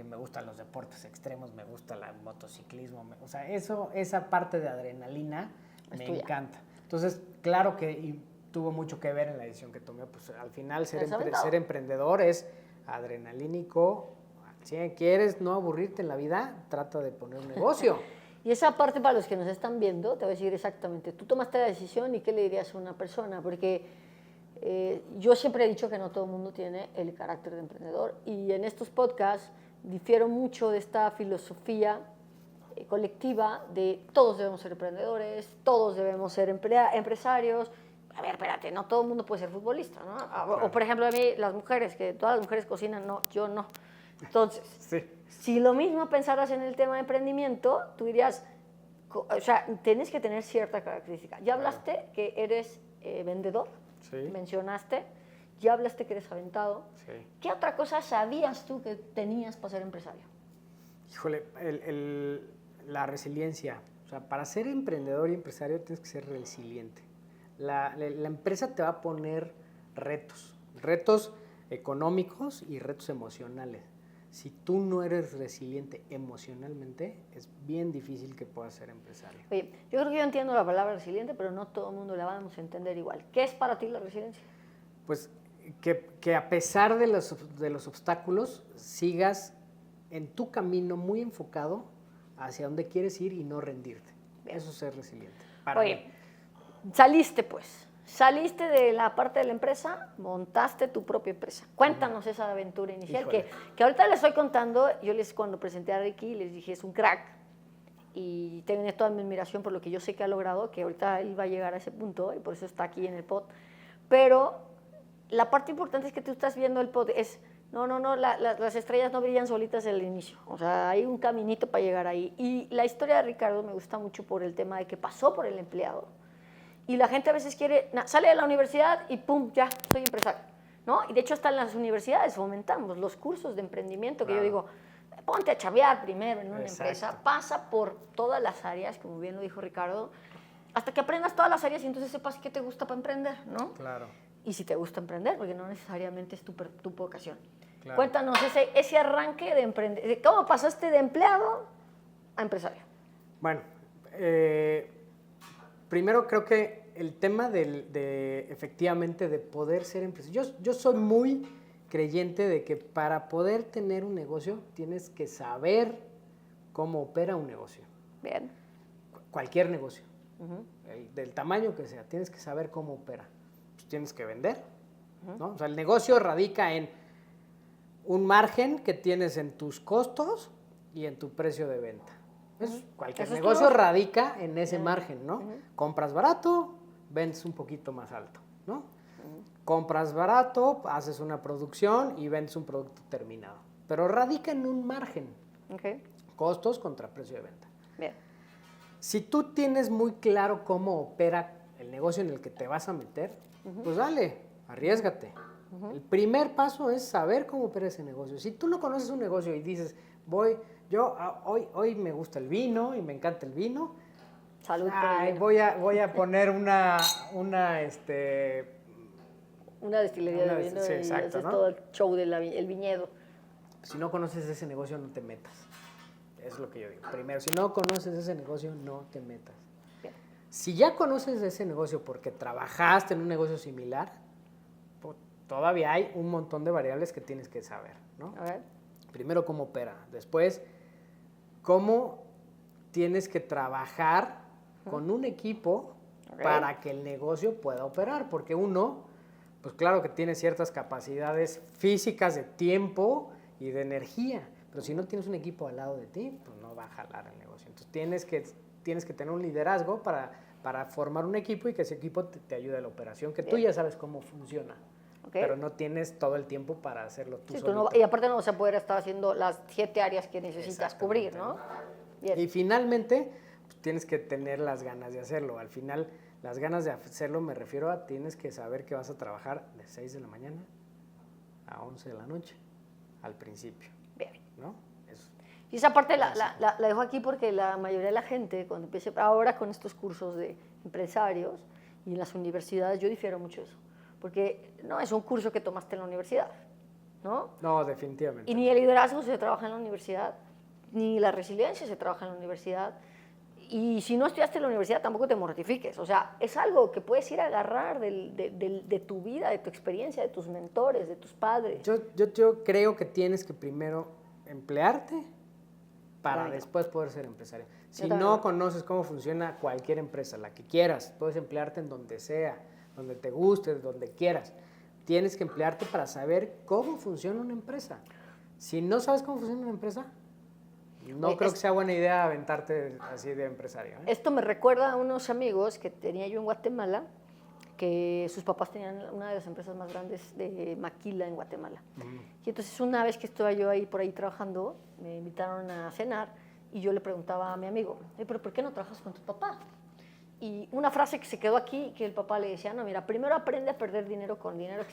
Me gustan los deportes extremos, me gusta el motociclismo, o sea, esa parte de adrenalina Es me tuya. encanta. Entonces, claro que tuvo mucho que ver en la decisión que tomé, pues al final ser emprendedor es adrenalínico. Si quieres no aburrirte en la vida, trata de poner un negocio. Y esa parte para los que nos están viendo, te voy a decir exactamente, tú tomaste la decisión y qué le dirías a una persona, porque yo siempre he dicho que no todo el mundo tiene el carácter de emprendedor y en estos podcasts difiero mucho de esta filosofía colectiva de todos debemos ser emprendedores, todos debemos ser empresarios. A ver, espérate, no todo el mundo puede ser futbolista, ¿no? Claro. O por ejemplo a mí, las mujeres, que todas las mujeres cocinan, no, yo no. Entonces, Sí. si lo mismo pensaras en el tema de emprendimiento, tú dirías, o sea, tienes que tener cierta característica. Ya hablaste que eres vendedor, Sí. mencionaste, ya hablaste que eres aventado. Sí. ¿Qué otra cosa sabías tú que tenías para ser empresario? Híjole, la resiliencia. O sea, para ser emprendedor y empresario tienes que ser resiliente. La empresa te va a poner retos económicos y retos emocionales. Si tú no eres resiliente emocionalmente, es bien difícil que puedas ser empresario. Oye, yo creo que yo entiendo la palabra resiliente, pero no todo el mundo la vamos a entender igual. ¿Qué es para ti la resiliencia? Pues que a pesar de los obstáculos, sigas en tu camino muy enfocado hacia donde quieres ir y no rendirte. Bien. Eso es ser resiliente. Para Oye, mí. saliste de la parte de la empresa, montaste tu propia empresa. Cuéntanos esa aventura inicial, que ahorita les estoy contando. Cuando presenté a Ricky les dije, es un crack, y tengo toda mi admiración por lo que yo sé que ha logrado, que ahorita él va a llegar a ese punto, y por eso está aquí en el pod. Pero la parte importante es que tú estás viendo el pod, las estrellas no brillan solitas desde el inicio, o sea, hay un caminito para llegar ahí. Y la historia de Ricardo me gusta mucho por el tema de que pasó por el empleado, y la gente a veces sale de la universidad y pum, ya, soy empresario, ¿no? Y de hecho hasta en las universidades fomentamos los cursos de emprendimiento, que yo digo, ponte a chavear primero en una empresa, pasa por todas las áreas, como bien lo dijo Ricardo, hasta que aprendas todas las áreas y entonces sepas qué te gusta para emprender, ¿no? Claro. Y si te gusta emprender, porque no necesariamente es tu vocación. Claro. Cuéntanos ese arranque de emprender, ¿cómo pasaste de empleado a empresario? Bueno, primero creo que el tema efectivamente de poder ser empresario, yo soy muy creyente de que para poder tener un negocio tienes que saber cómo opera un negocio. Bien. Cualquier negocio, del tamaño que sea, tienes que saber cómo opera. Pues tienes que vender, ¿no? O sea, el negocio radica en un margen que tienes en tus costos y en tu precio de venta. Cualquier negocio radica en ese margen, ¿no? Compras barato, vendes un poquito más alto, ¿no? Compras barato, haces una producción y vendes un producto terminado. Pero radica en un margen. Costos contra precio de venta. Bien. Si tú tienes muy claro cómo opera el negocio en el que te vas a meter, pues dale, arriésgate. El primer paso es saber cómo opera ese negocio. Si tú no conoces un negocio y dices, hoy me gusta el vino y me encanta el vino, Salud por el vino. voy a poner una destilería de vino, sí, y exacto, haces ¿no? todo el show del viñedo. Si no conoces ese negocio, no te metas. Es lo que yo digo. Primero, si no conoces ese negocio, no te metas. Bien. Si ya conoces ese negocio porque trabajaste en un negocio similar, pues, todavía hay un montón de variables que tienes que saber, ¿no? A ver. Primero, cómo opera. Después, cómo tienes que trabajar con un equipo para que el negocio pueda operar. Porque uno, pues claro que tienes ciertas capacidades físicas de tiempo y de energía, pero si no tienes un equipo al lado de ti, pues no va a jalar el negocio. Entonces tienes que tener un liderazgo para formar un equipo y que ese equipo te ayude a la operación, que tú ya sabes cómo funciona. Okay. Pero no tienes todo el tiempo para hacerlo tú sí, solito. y aparte no vas a poder estar haciendo las 7 áreas que necesitas cubrir, ¿no? Bien. Y finalmente, pues, tienes que tener las ganas de hacerlo. Al final, las ganas de hacerlo me refiero a tienes que saber que vas a trabajar de 6 de la mañana a 11 de la noche, al principio. Bien. ¿No? Eso. Y esa parte la dejo aquí porque la mayoría de la gente, cuando empiece ahora con estos cursos de empresarios y en las universidades, yo difiero mucho eso. Porque no es un curso que tomaste en la universidad, ¿no? No, definitivamente. Y ni el liderazgo se trabaja en la universidad, ni la resiliencia se trabaja en la universidad. Y si no estudiaste en la universidad, tampoco te mortifiques. O sea, es algo que puedes ir a agarrar de tu vida, de tu experiencia, de tus mentores, de tus padres. Yo creo que tienes que primero emplearte para después poder ser empresario. Si no conoces cómo funciona cualquier empresa, la que quieras, puedes emplearte en donde sea, donde te guste, donde quieras. Tienes que emplearte para saber cómo funciona una empresa. Si no sabes cómo funciona una empresa, no creo que sea buena idea aventarte así de empresario. Esto me recuerda a unos amigos que tenía yo en Guatemala, que sus papás tenían una de las empresas más grandes de maquila en Guatemala. Y entonces una vez que estaba yo ahí por ahí trabajando, me invitaron a cenar y yo le preguntaba a mi amigo, ¿pero por qué no trabajas con tu papá? Y una frase que se quedó aquí, que el papá le decía, no, mira, primero aprende a perder dinero con dinero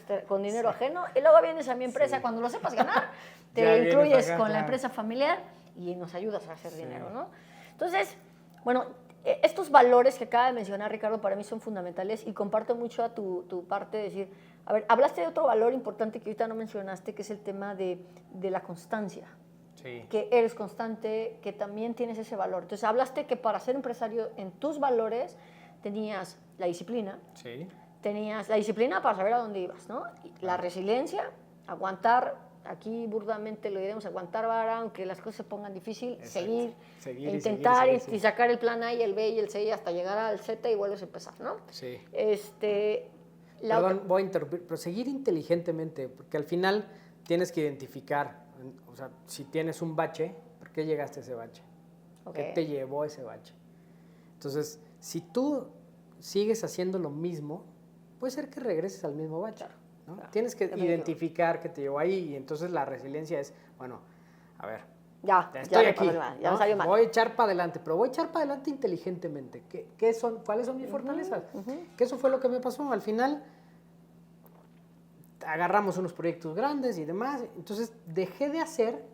ajeno, y luego vienes a mi empresa, cuando lo sepas ganar, te incluyes con la empresa familiar y nos ayudas a hacer dinero, ¿no? Entonces, bueno, estos valores que acaba de mencionar Ricardo para mí son fundamentales y comparto mucho a tu parte de decir, a ver, hablaste de otro valor importante que ahorita no mencionaste, que es el tema de la constancia. Sí. Que eres constante, que también tienes ese valor. Entonces, hablaste que para ser empresario en tus valores tenías la disciplina. Sí. Tenías la disciplina para saber a dónde ibas, ¿no? La resiliencia, aguantar, aquí burdamente lo diremos, aguantar vara, aunque las cosas se pongan difícil, seguir intentar y sacar el plan A y el B y el C hasta llegar al Z y vuelves a empezar, ¿no? Sí. Perdón, voy a interrumpir, pero seguir inteligentemente, porque al final tienes que identificar. O sea, si tienes un bache, ¿por qué llegaste a ese bache? ¿Qué te llevó a ese bache? Entonces, si tú sigues haciendo lo mismo, puede ser que regreses al mismo bache. ¿No? Claro. Tienes que identificar qué te llevó ahí y entonces la resiliencia es, bueno, a ver, estoy aquí, ¿no? Voy a echar para adelante, pero voy a echar para adelante inteligentemente. ¿Cuáles son mis fortalezas? Que eso fue lo que me pasó. Al final agarramos unos proyectos grandes y demás, entonces dejé de hacer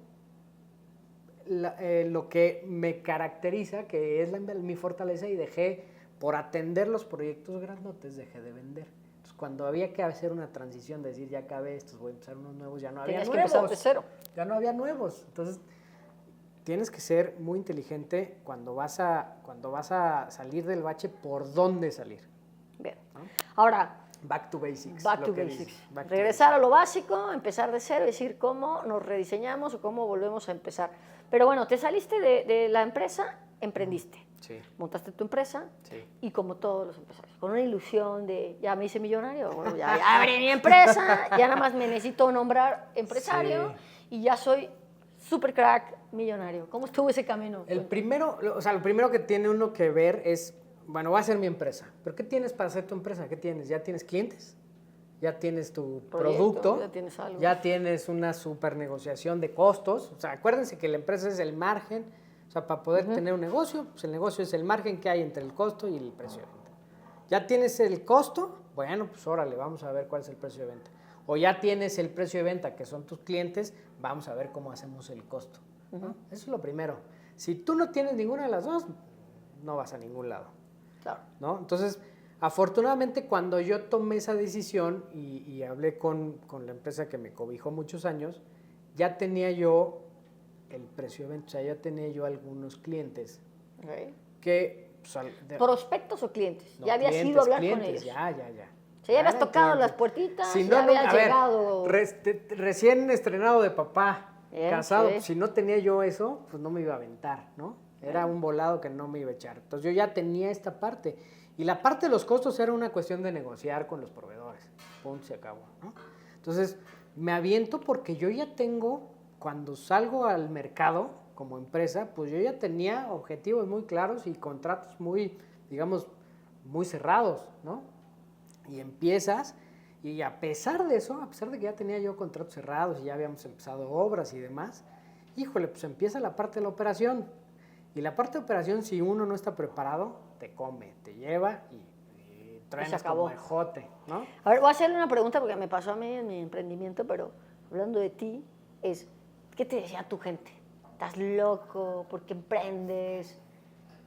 lo que me caracteriza, que es mi fortaleza, y dejé, por atender los proyectos grandotes, dejé de vender. Entonces, cuando había que hacer una transición, decir, ya acabé estos, voy a empezar unos nuevos, ya no había nuevos. Tenías que empezar de cero. Ya no había nuevos. Entonces, tienes que ser muy inteligente cuando vas a salir del bache, por dónde salir. Bien. ¿No? Ahora, back to basics. Regresar a lo básico, empezar de cero, decir cómo nos rediseñamos o cómo volvemos a empezar. Pero bueno, te saliste de la empresa, emprendiste. Sí. Montaste tu empresa y como todos los empresarios, con una ilusión de ya me hice millonario, bueno, ya abrí mi empresa, ya nada más me necesito nombrar empresario y ya soy super crack millonario. ¿Cómo estuvo ese camino? Lo primero que tiene uno que ver es, bueno, voy a hacer mi empresa. ¿Pero qué tienes para hacer tu empresa? ¿Qué tienes? ¿Ya tienes clientes? ¿Ya tienes tu producto? ¿Ya tienes algo? ¿Ya tienes una super negociación de costos? O sea, acuérdense que la empresa es el margen. O sea, para poder tener un negocio, pues el negocio es el margen que hay entre el costo y el precio de venta. ¿Ya tienes el costo? Bueno, pues órale, vamos a ver cuál es el precio de venta. O ya tienes el precio de venta, que son tus clientes, vamos a ver cómo hacemos el costo. ¿No? Eso es lo primero. Si tú no tienes ninguna de las dos, no vas a ningún lado. Claro. ¿No? Entonces, afortunadamente, cuando yo tomé esa decisión y hablé con la empresa que me cobijó muchos años, ya tenía yo el precio de venta, o sea, ya tenía yo algunos clientes que... ¿Prospectos o clientes? No, ya habías ido a hablar con ellos. Ya. O sea, ya habías tocado las puertitas, ya habías llegado... Recién estrenado de papá, casado, si no tenía yo eso, pues no me iba a aventar, ¿no? Era un volado que no me iba a echar. Entonces yo ya tenía esta parte. Y la parte de los costos era una cuestión de negociar con los proveedores. punto, se acabó, ¿no? Entonces, me aviento porque yo ya tengo, cuando salgo al mercado como empresa, pues yo ya tenía objetivos muy claros y contratos muy, digamos, muy cerrados, ¿no? Y empiezas, y a pesar de eso, a pesar de que ya tenía yo contratos cerrados y ya habíamos empezado obras y demás, híjole, pues empieza la parte de la operación. Y la parte de operación, si uno no está preparado, te come, te lleva y truenas como ejote, ¿no? A ver, voy a hacerle una pregunta porque me pasó a mí en mi emprendimiento, pero hablando de ti, ¿qué te decía tu gente? ¿Estás loco? ¿Por qué emprendes?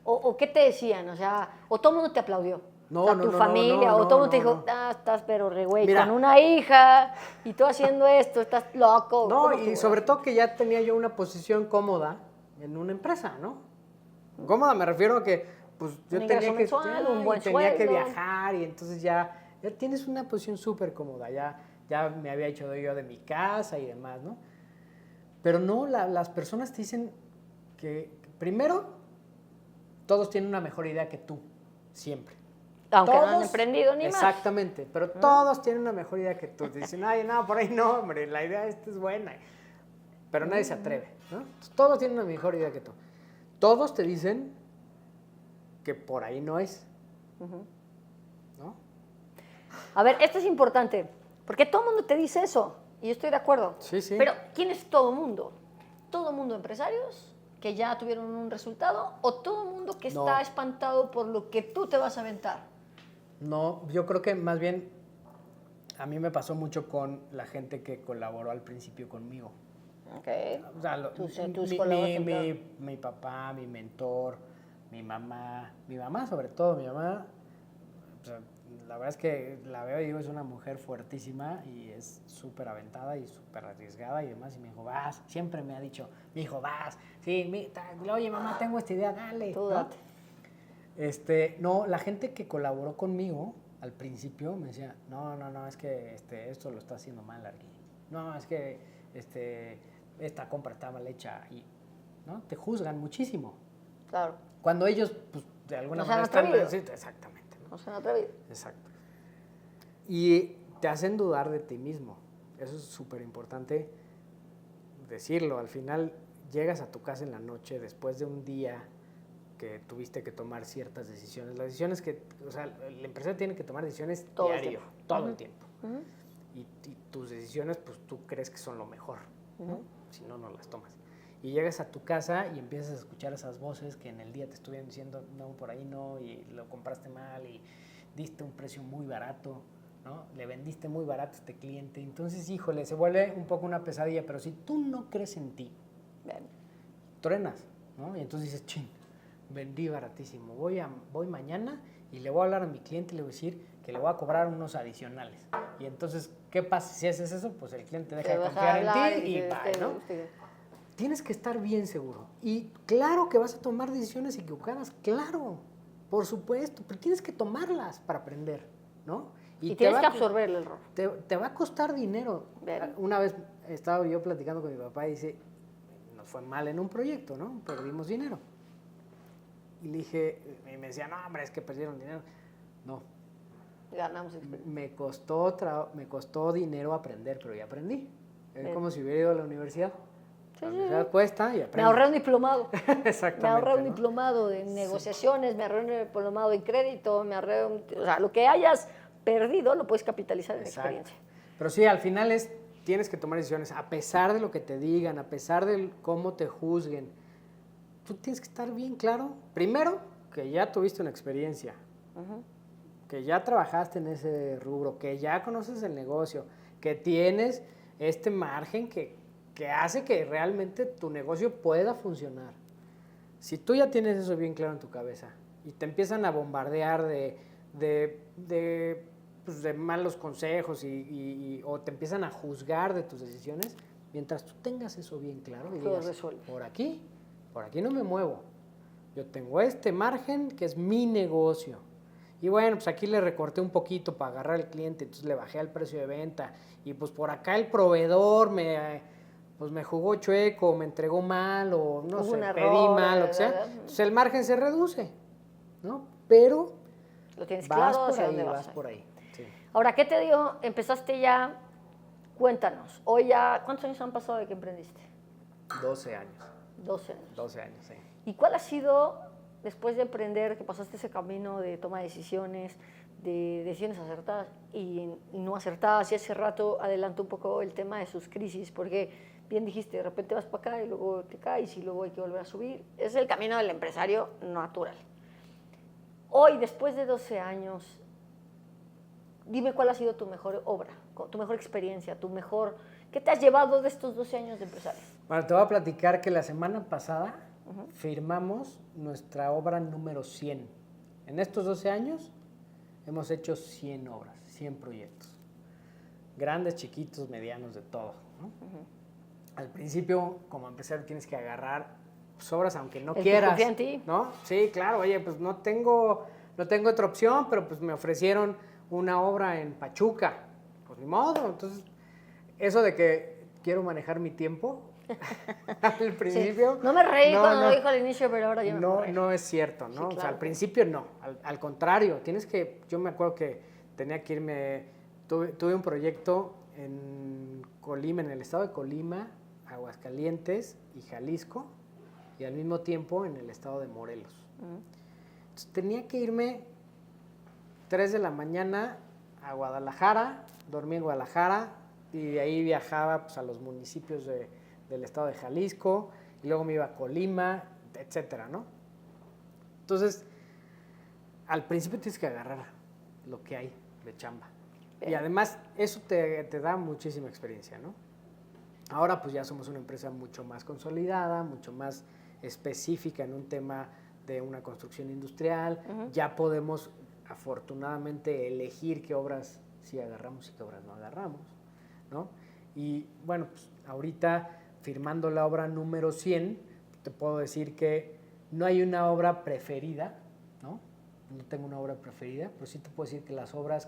¿O qué te decían? O sea, ¿o todo el mundo te aplaudió? No, o sea, no, tu no, familia, no, o todo el mundo no, te dijo, no. Estás pero re güey, Mira. con una hija, y tú haciendo esto, estás loco. No, y sobre todo que ya tenía yo una posición cómoda en una empresa, ¿no? Cómoda me refiero a que, pues, yo tenía mensual, un buen sueldo. que viajar, y entonces ya tienes una posición súper cómoda, ya me había hecho yo de mi casa y demás, ¿no? Pero no, las personas te dicen que, primero, todos tienen una mejor idea que tú, siempre. Aunque todos, no han emprendido ni más. Exactamente, pero todos tienen una mejor idea que tú. Te dicen, ay, no, por ahí no, hombre, la idea esta es buena. Pero nadie se atreve, ¿no? Entonces, todos tienen una mejor idea que tú. Todos te dicen que por ahí no es, ¿no? A ver, esto es importante, porque todo el mundo te dice eso, y yo estoy de acuerdo. Sí, sí. Pero, ¿quién es todo el mundo? ¿Todo el mundo empresarios que ya tuvieron un resultado o todo el mundo que está espantado por lo que tú te vas a aventar? No, yo creo que más bien a mí me pasó mucho con la gente que colaboró al principio conmigo. Okay. O sea, mi papá, mi mentor, mi mamá sobre todo, mi mamá, o sea, la verdad es que la veo y digo, es una mujer fuertísima y es súper aventada y súper arriesgada y demás, y me dijo, vas, siempre me ha dicho, mi hijo, vas, sí, oye mamá, tengo esta idea, dale. Tú date. No, la gente que colaboró conmigo al principio me decía, no, es que esto lo está haciendo mal, Arqui. No, es que esta compra está mal hecha, y ¿no? Te juzgan muchísimo. Claro. Cuando ellos, pues, de alguna manera están... Sí, exactamente. No se han atrevido. Exacto. Y te hacen dudar de ti mismo. Eso es súper importante decirlo. Al final llegas a tu casa en la noche después de un día que tuviste que tomar ciertas decisiones. Las decisiones o sea, el empresario tiene que tomar decisiones diario, todo el tiempo. Y tus decisiones, pues tú crees que son lo mejor, ¿no? Si no, no las tomas. Y llegas a tu casa y empiezas a escuchar esas voces que en el día te estuvieron diciendo, no, por ahí no, y lo compraste mal, y diste un precio muy barato, ¿no? Le vendiste muy barato a este cliente. Entonces, híjole, se vuelve un poco una pesadilla, pero si tú no crees en ti, truenas, ¿no? Y entonces dices, chin, vendí baratísimo, voy mañana y le voy a hablar a mi cliente y le voy a decir que le voy a cobrar unos adicionales. Y entonces, ¿qué pasa si haces eso? Pues el cliente deja de confiar en ti y bye, ¿no? Tienes que estar bien seguro. Y claro que vas a tomar decisiones equivocadas, claro, por supuesto, pero tienes que tomarlas para aprender, ¿no? Y tienes que absorber el error. Te va a costar dinero. Una vez estaba yo platicando con mi papá y dice, nos fue mal en un proyecto, ¿no? Perdimos dinero. Y le dije, y me decía, no, hombre, es que perdieron dinero. No. Ganamos experiencia. Me costó dinero aprender, pero ya aprendí. Es como si hubiera ido a la universidad. La universidad cuesta y aprendes. Me ahorré un diplomado. Exactamente. Me ahorré un diplomado de negociaciones, me ahorré un diplomado en crédito, o sea, lo que hayas perdido lo puedes capitalizar en experiencia. Pero sí, al final tienes que tomar decisiones, a pesar de lo que te digan, a pesar de cómo te juzguen. Tú tienes que estar bien claro, primero, que ya tuviste una experiencia, que ya trabajaste en ese rubro, que ya conoces el negocio, que tienes este margen que hace que realmente tu negocio pueda funcionar. Si tú ya tienes eso bien claro en tu cabeza y te empiezan a bombardear de malos consejos o te empiezan a juzgar de tus decisiones, mientras tú tengas eso bien claro y digas, por aquí no me muevo. Yo tengo este margen que es mi negocio. Y bueno, pues aquí le recorté un poquito para agarrar al cliente, entonces le bajé el precio de venta. Y pues por acá el proveedor me jugó chueco, me entregó mal, o no sé, pedí mal, lo que sea. Entonces el margen se reduce, ¿no? Pero lo tienes claro, vas por ahí. Sí. Ahora, ¿qué te dio? Empezaste ya, cuéntanos, hoy ya, ¿cuántos años han pasado de que emprendiste? 12 años. 12 años. 12 años, sí. ¿Y cuál ha sido, después de emprender, que pasaste ese camino de toma de decisiones acertadas y no acertadas, y hace rato adelanto un poco el tema de sus crisis, porque bien dijiste, de repente vas para acá y luego te caes y luego hay que volver a subir. Es el camino del empresario natural. Hoy, después de 12 años, dime cuál ha sido tu mejor obra, tu mejor experiencia, ¿qué te has llevado de estos 12 años de empresario? Bueno, te voy a platicar que la semana pasada firmamos nuestra obra número 100. En estos 12 años hemos hecho 100 obras, 100 proyectos. Grandes, chiquitos, medianos, de todo, ¿no? Al principio, como empresario, tienes que agarrar obras aunque no quieras. Confía en ti. ¿No? Sí, claro, oye, pues no tengo otra opción, pero pues me ofrecieron una obra en Pachuca. Pues ni modo. Entonces, eso de que quiero manejar mi tiempo, al principio... Sí. No me reí cuando lo dijo al inicio, pero ahora ya me reí. No es cierto, ¿no? Sí, claro. O sea, al principio no, al contrario, yo me acuerdo que tenía que irme, tuve un proyecto en Colima, en el estado de Colima, Aguascalientes y Jalisco, y al mismo tiempo en el estado de Morelos. Entonces, tenía que irme 3 de la mañana a Guadalajara, dormí en Guadalajara, y de ahí viajaba pues, a los municipios del estado de Jalisco, y luego me iba a Colima, etcétera, ¿no? Entonces, al principio tienes que agarrar lo que hay de chamba. Y además, eso te da muchísima experiencia, ¿no? Ahora, pues ya somos una empresa mucho más consolidada, mucho más específica en un tema de una construcción industrial. Ya podemos, afortunadamente, elegir qué obras sí agarramos y qué obras no agarramos, ¿no? Y bueno, pues ahorita firmando la obra número 100, te puedo decir que no hay una obra preferida, ¿no? No tengo una obra preferida, pero sí te puedo decir que las obras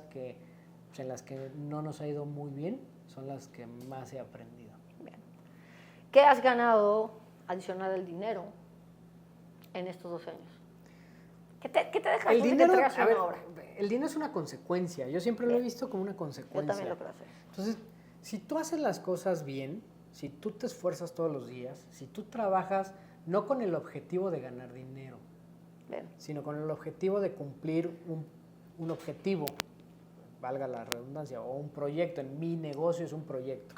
en las que no nos ha ido muy bien son las que más he aprendido. Bien. ¿Qué has ganado adicional del dinero en estos 12 años? ¿Qué te deja El dinero, una obra? El dinero es una consecuencia. Yo siempre lo he visto como una consecuencia. Yo también lo creo así. Entonces, si tú haces las cosas bien, si tú te esfuerzas todos los días, si tú trabajas no con el objetivo de ganar dinero, bien, sino con el objetivo de cumplir un objetivo, valga la redundancia, o un proyecto. En mi negocio es un proyecto.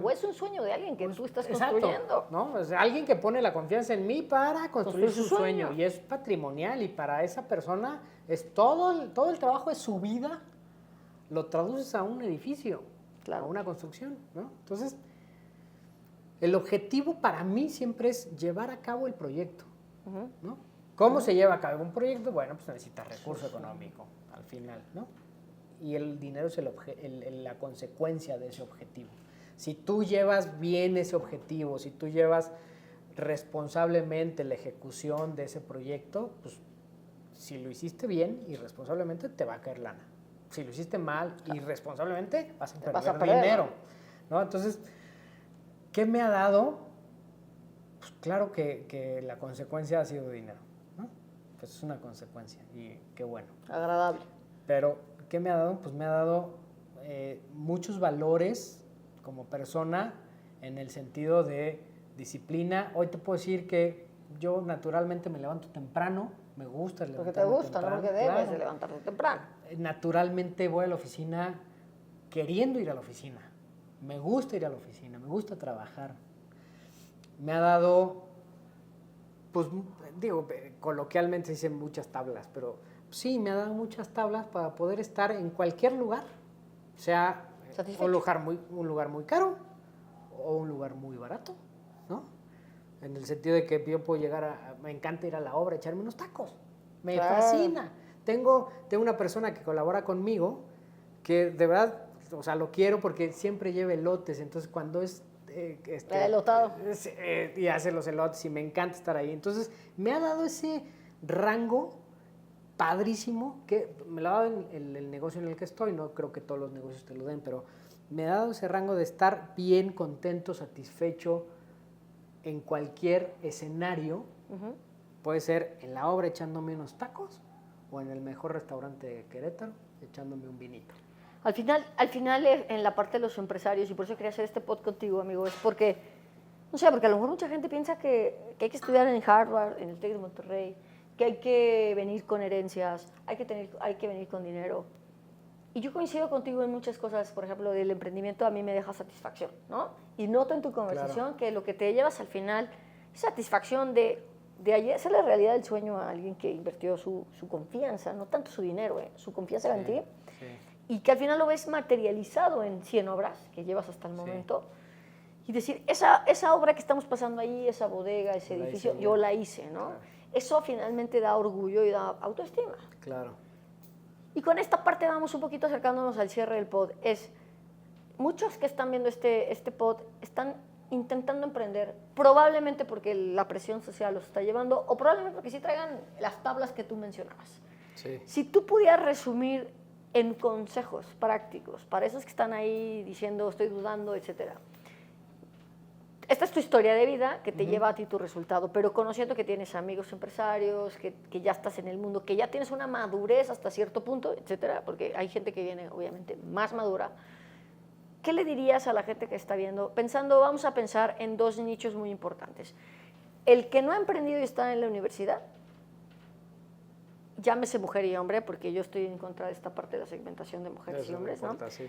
O es un sueño de alguien que tú estás exacto, construyendo. ¿no? Es alguien que pone la confianza en mí para construir su sueño. Y es patrimonial, y para esa persona es todo el trabajo de su vida lo traduces a un edificio, claro, a una construcción, ¿no? Entonces, el objetivo para mí siempre es llevar a cabo el proyecto, ¿no? ¿Cómo se lleva a cabo un proyecto? Bueno, pues necesitas recurso económico al final, ¿no? Y el dinero es la consecuencia de ese objetivo. Si tú llevas bien ese objetivo, si tú llevas responsablemente la ejecución de ese proyecto, pues si lo hiciste bien y responsablemente te va a caer lana. Si lo hiciste mal y irresponsablemente vas a perder dinero, ¿no? Entonces, ¿qué me ha dado? Pues claro que la consecuencia ha sido dinero, ¿no? Pues es una consecuencia y qué bueno. Agradable. Pero, ¿qué me ha dado? Pues me ha dado muchos valores como persona en el sentido de disciplina. Hoy te puedo decir que yo naturalmente me levanto temprano, me gusta levantarme temprano. Porque te gusta, no porque debes de levantarte temprano. Naturalmente voy a la oficina queriendo ir a la oficina. Me gusta ir a la oficina, me gusta trabajar. Me ha dado, pues digo, coloquialmente se dicen muchas tablas, pero sí, me ha dado muchas tablas para poder estar en cualquier lugar, sea un lugar muy caro o un lugar muy barato, ¿no? En el sentido de que yo puedo me encanta ir a la obra, echarme unos tacos, me fascina. Tengo una persona que colabora conmigo que de verdad, o sea, lo quiero porque siempre lleva elotes, entonces cuando es elotado y hace los elotes y me encanta estar ahí. Entonces me ha dado ese rango padrísimo que me lo ha dado en el negocio en el que estoy. No creo que todos los negocios te lo den, pero me ha dado ese rango de estar bien, contento, satisfecho en cualquier escenario. Puede ser en la obra echándome unos tacos o en el mejor restaurante de Querétaro echándome un vinito. Al final, en la parte de los empresarios, y por eso quería hacer este pod contigo, amigo, es porque, no sé, porque a lo mejor mucha gente piensa que hay que estudiar en Harvard, en el TEC de Monterrey, que hay que venir con herencias, hay que venir con dinero. Y yo coincido contigo en muchas cosas, por ejemplo, del emprendimiento a mí me deja satisfacción, ¿no? Y noto en tu conversación que lo que te llevas al final es satisfacción de hacer la realidad del sueño a alguien que invirtió su confianza, no tanto su dinero, su confianza en ti, y que al final lo ves materializado en 100 obras que llevas hasta el momento, y decir, esa obra que estamos pasando ahí, esa bodega, ese edificio, yo la hice, ¿no? Claro. Eso finalmente da orgullo y da autoestima. Claro. Y con esta parte vamos un poquito acercándonos al cierre del pod. Muchos que están viendo este pod están intentando emprender, probablemente porque la presión social los está llevando, o probablemente porque sí traigan las tablas que tú mencionabas. Sí. Si tú pudieras resumir en consejos prácticos para esos que están ahí diciendo estoy dudando, etcétera. Esta es tu historia de vida que te lleva a ti tu resultado, pero conociendo que tienes amigos empresarios, que ya estás en el mundo, que ya tienes una madurez hasta cierto punto, etcétera, porque hay gente que viene obviamente más madura. ¿Qué le dirías a la gente que está viendo? Vamos a pensar en dos nichos muy importantes. El que no ha emprendido y está en la universidad, llámese mujer y hombre, porque yo estoy en contra de esta parte de la segmentación de mujeres y hombres, ¿no? Sí.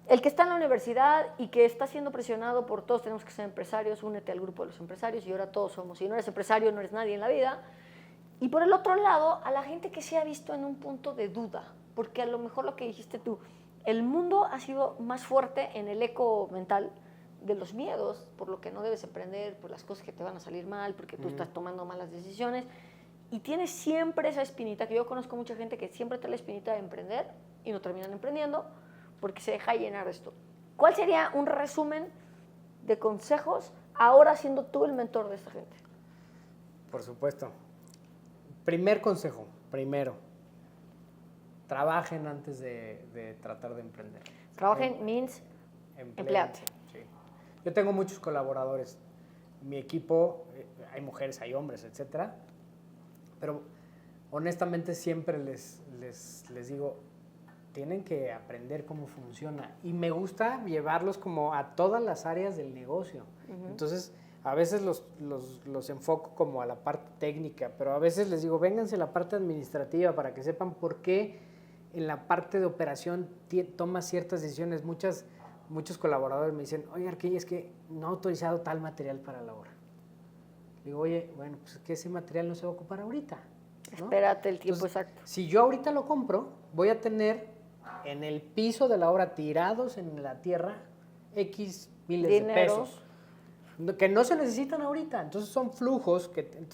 El que está en la universidad y que está siendo presionado por todos tenemos que ser empresarios, únete al grupo de los empresarios y ahora todos somos, si no eres empresario no eres nadie en la vida. Y por el otro lado, a la gente que se ha visto en un punto de duda, porque a lo mejor lo que dijiste tú, el mundo ha sido más fuerte en el eco mental de los miedos, por lo que no debes emprender, por las cosas que te van a salir mal, porque tú estás tomando malas decisiones, y tienes siempre esa espinita, que yo conozco mucha gente que siempre trae la espinita de emprender y no terminan emprendiendo, porque se deja llenar esto. ¿Cuál sería un resumen de consejos ahora siendo tú el mentor de esta gente? Por supuesto. Primer consejo, trabajen antes de tratar de emprender. Trabajen means empleate. Sí. Yo tengo muchos colaboradores. Mi equipo, hay mujeres, hay hombres, etcétera. Pero honestamente siempre les digo, tienen que aprender cómo funciona. Y me gusta llevarlos como a todas las áreas del negocio. Entonces, a veces los enfoco como a la parte técnica, pero a veces les digo, vénganse a la parte administrativa para que sepan por qué en la parte de operación toma ciertas decisiones. Muchos colaboradores me dicen, oye, Arquilla, es que no he autorizado tal material para la obra. Digo, oye, bueno, pues que ese material no se va a ocupar ahorita, ¿no? Espérate el tiempo. Entonces, exacto. Si yo ahorita lo compro, voy a tener en el piso de la obra tirados en la tierra X miles de pesos que no se necesitan ahorita. Entonces son flujos que,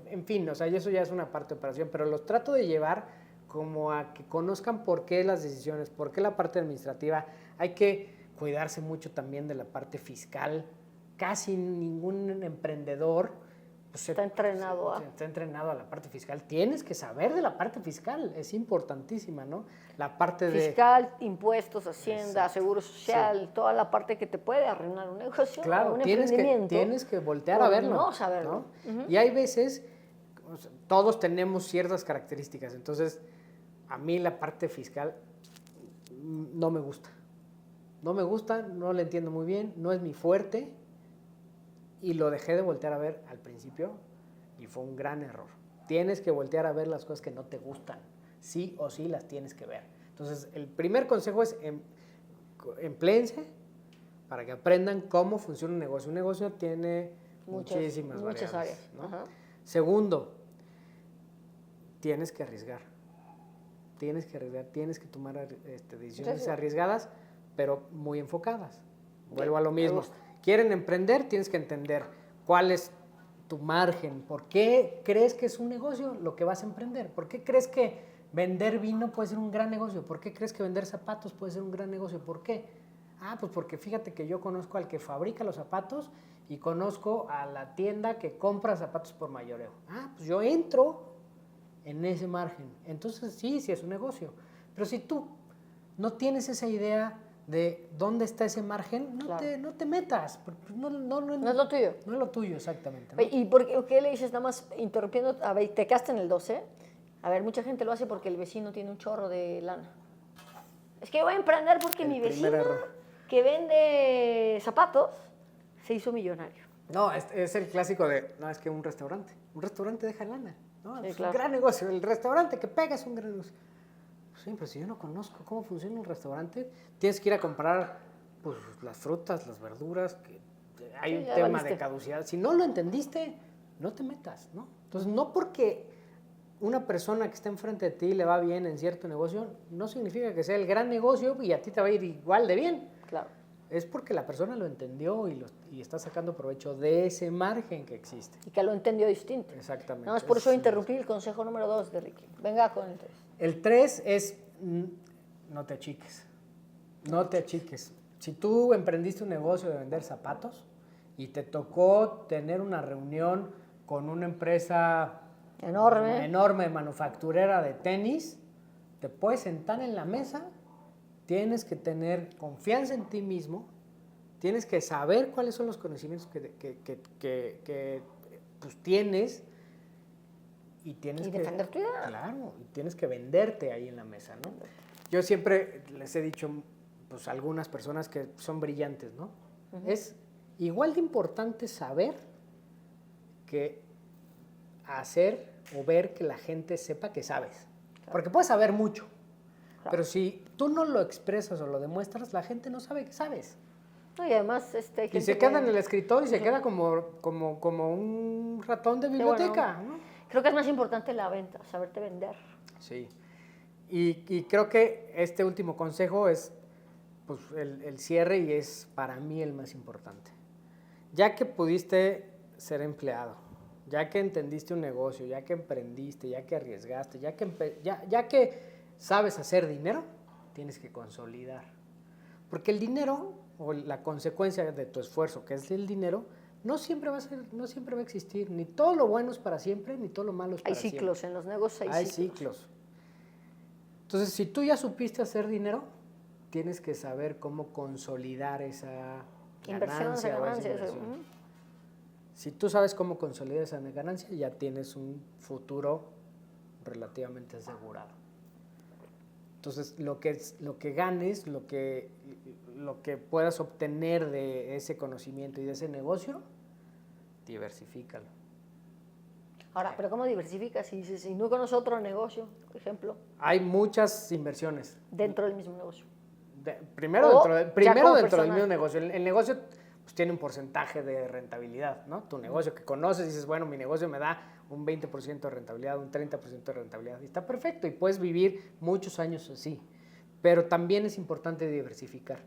en fin, o sea, eso ya es una parte de operación, pero los trato de llevar como a que conozcan por qué las decisiones, por qué la parte administrativa. Hay que cuidarse mucho también de la parte fiscal. Casi ningún emprendedor pues está entrenado a la parte fiscal. Tienes que saber de la parte fiscal, es importantísima, ¿no? La parte fiscal, impuestos, hacienda, seguro social, toda la parte que te puede arruinar un negocio, claro, un emprendimiento. Tienes que voltear a verlo. No saberlo. ¿No? Y hay veces, todos tenemos ciertas características, entonces a mí la parte fiscal no me gusta. No me gusta, no la entiendo muy bien, no es mi fuerte. Y lo dejé de voltear a ver al principio y fue un gran error. Tienes que voltear a ver las cosas que no te gustan. Sí o sí las tienes que ver. Entonces, el primer consejo es empléense para que aprendan cómo funciona un negocio. Un negocio tiene muchísimas variables, áreas. ¿no? Segundo, tienes que arriesgar. Tienes que tomar decisiones arriesgadas, pero muy enfocadas. Vuelvo a lo mismo. Quieren emprender, tienes que entender cuál es tu margen. ¿Por qué crees que es un negocio lo que vas a emprender? ¿Por qué crees que vender vino puede ser un gran negocio? ¿Por qué crees que vender zapatos puede ser un gran negocio? ¿Por qué? Pues porque fíjate que yo conozco al que fabrica los zapatos y conozco a la tienda que compra zapatos por mayoreo. Pues yo entro en ese margen. Entonces sí es un negocio. Pero si tú no tienes esa idea de dónde está ese margen, no te metas. No es lo tuyo. No es lo tuyo, exactamente, ¿no? ¿Y por qué le dices, nada más interrumpiendo, a ver, te quedaste en el 12? A ver, mucha gente lo hace porque el vecino tiene un chorro de lana. Es que voy a emprender porque mi primer vecino error. que vende zapatos se hizo millonario. No, es el clásico de, no, es que un restaurante deja lana, ¿no? Sí, Es claro. un gran negocio, el restaurante que pega es un gran negocio. Pues sí, pero si yo no conozco cómo funciona un restaurante, tienes que ir a comprar pues, las frutas, las verduras, que hay Sí, un ya tema valiste. de caducidad. Si no lo entendiste, no te metas, ¿no? Entonces, no porque una persona que está enfrente de ti le va bien en cierto negocio, no significa que sea el gran negocio y a ti te va a ir igual de bien. Claro. Es porque la persona lo entendió y está sacando provecho de ese margen que existe. Y que lo entendió distinto. Exactamente. Nada más por eso Es- interrumpí el consejo número 2 de Ricky. Venga con el 3. El 3 es no te achiques. No te achiques. Si tú emprendiste un negocio de vender zapatos y te tocó tener una reunión con una empresa enorme manufacturera de tenis, te puedes sentar en la mesa, tienes que tener confianza en ti mismo, tienes que saber cuáles son los conocimientos que pues, tienes y tienes Y que defender tu idea. Claro, y tienes que venderte ahí en la mesa, ¿no? Yo siempre les he dicho pues a algunas personas que son brillantes, ¿no? Es igual de importante saber que hacer o ver que la gente sepa que sabes. Porque puedes saber mucho, pero si tú no lo expresas o lo demuestras, la gente no sabe que sabes. No, y además hay Y gente se que- queda en el escritorio y se queda como un ratón de biblioteca, bueno, ¿no? Creo que es más importante la venta, saberte vender. Sí. Y creo que este último consejo es pues, el cierre y es para mí el más importante. Ya que pudiste ser empleado, ya que entendiste un negocio, ya que emprendiste, ya que arriesgaste, ya que sabes hacer dinero, tienes que consolidar. Porque el dinero o la consecuencia de tu esfuerzo, que es el dinero, no siempre va a existir. Ni todo lo bueno es para siempre, ni todo lo malo es para Hay siempre. ciclos, en los negocios Hay ciclos. Entonces, si tú ya supiste hacer dinero, tienes que saber cómo consolidar esa ganancia o esa inversión. Si tú sabes cómo consolidar esa ganancia, ya tienes un futuro relativamente asegurado. Entonces, lo que ganes, lo que puedas obtener de ese conocimiento y de ese negocio, diversifícalo. Ahora, ¿pero cómo diversificas? Si no conoces otro negocio, por ejemplo, Hay muchas inversiones. dentro del mismo negocio. Primero O dentro, ya como del persona. mismo negocio. El negocio pues, tiene un porcentaje de rentabilidad, ¿no? Tu negocio que conoces, dices, bueno, mi negocio me da un 20% de rentabilidad, un 30% de rentabilidad. Y está perfecto y puedes vivir muchos años así. Pero también es importante diversificar.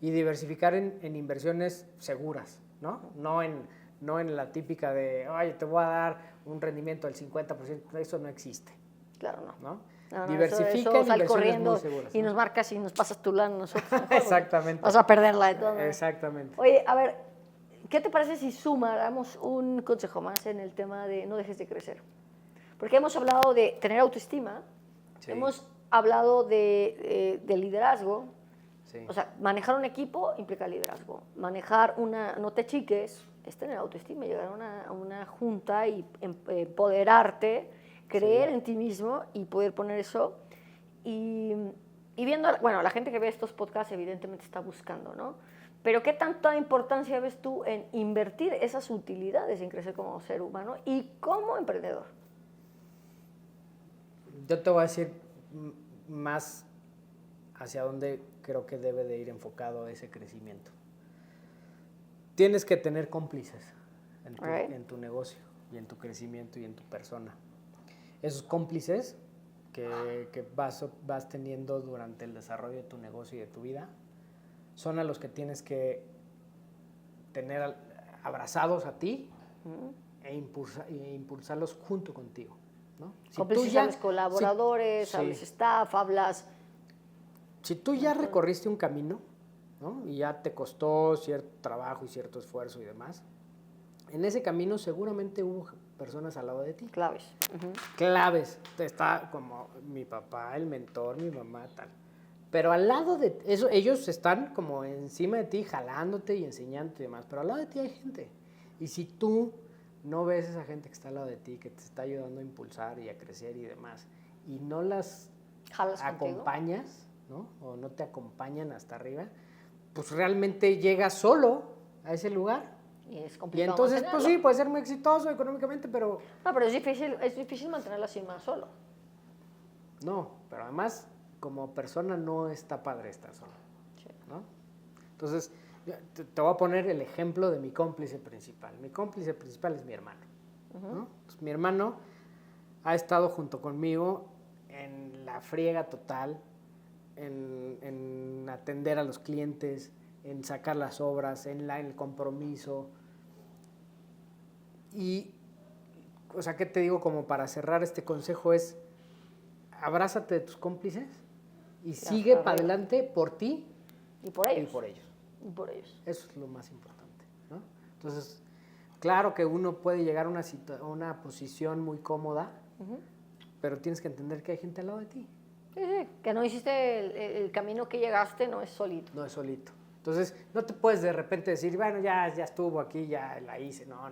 Y diversificar en inversiones seguras, ¿no? No en la típica de, oye, te voy a dar un rendimiento del 50%. Eso no existe. Claro, no. ¿No? Diversifica Diversifica eso, en sal inversiones corriendo muy seguras. y ¿no? nos marcas y nos pasas tu lana nosotros. Exactamente. Vas a perderla de todas maneras. Exactamente. Oye, a ver, ¿qué te parece si sumáramos un consejo más en el tema de no dejes de crecer? Porque hemos hablado de tener autoestima, Sí. hemos hablado de liderazgo, Sí. o sea, manejar un equipo implica liderazgo, manejar no te chiques, es tener autoestima, llegar a una junta y empoderarte, creer en ti mismo y poder poner eso. Y viendo, bueno, la gente que ve estos podcasts evidentemente está buscando, ¿no? Pero ¿qué tanta importancia ves tú en invertir esas utilidades en crecer como ser humano y como emprendedor? Yo te voy a decir más hacia dónde creo que debe de ir enfocado ese crecimiento. Tienes que tener cómplices en tu negocio y en tu crecimiento y en tu persona. Esos cómplices que vas teniendo durante el desarrollo de tu negocio y de tu vida son a los que tienes que tener abrazados a ti e impulsarlos junto contigo. ¿no? Cómplices, hablas colaboradores, hablas staff, hablas... Si tú ya recorriste un camino, ¿no? Y ya te costó cierto trabajo y cierto esfuerzo y demás, en ese camino seguramente hubo personas al lado de ti. Claves. Claves. Está como mi papá, el mentor, mi mamá, tal. Pero al lado de eso, ellos están como encima de ti, jalándote y enseñándote y demás. Pero al lado de ti hay gente. Y si tú no ves a esa gente que está al lado de ti, que te está ayudando a impulsar y a crecer y demás, y no las ¿Jalas acompañas, ¿no? O no te acompañan hasta arriba, pues realmente llegas solo a ese lugar. Y es Y complicado entonces, pues mantenerlo. sí, puede ser muy exitoso económicamente, pero No, pero es difícil mantener la cima solo. no. Pero además, como persona no está padre estar solo, Sí. ¿no? Entonces, te voy a poner el ejemplo de mi cómplice principal. Mi cómplice principal es mi hermano, ¿no? Pues mi hermano ha estado junto conmigo en la friega total, en atender a los clientes, en sacar las obras, en el compromiso. Y, o sea, ¿qué te digo como para cerrar este consejo? Es, abrázate de tus cómplices y sigue para adelante por ti Y por ellos. y por ellos. Y por ellos. Eso es lo más importante, ¿no? Entonces, claro que uno puede llegar a una posición muy cómoda, pero tienes que entender que hay gente al lado de ti. Sí, sí, que no hiciste el camino que llegaste, no es solito. No es solito. Entonces, no te puedes de repente decir, bueno, ya estuvo aquí, ya la hice. No.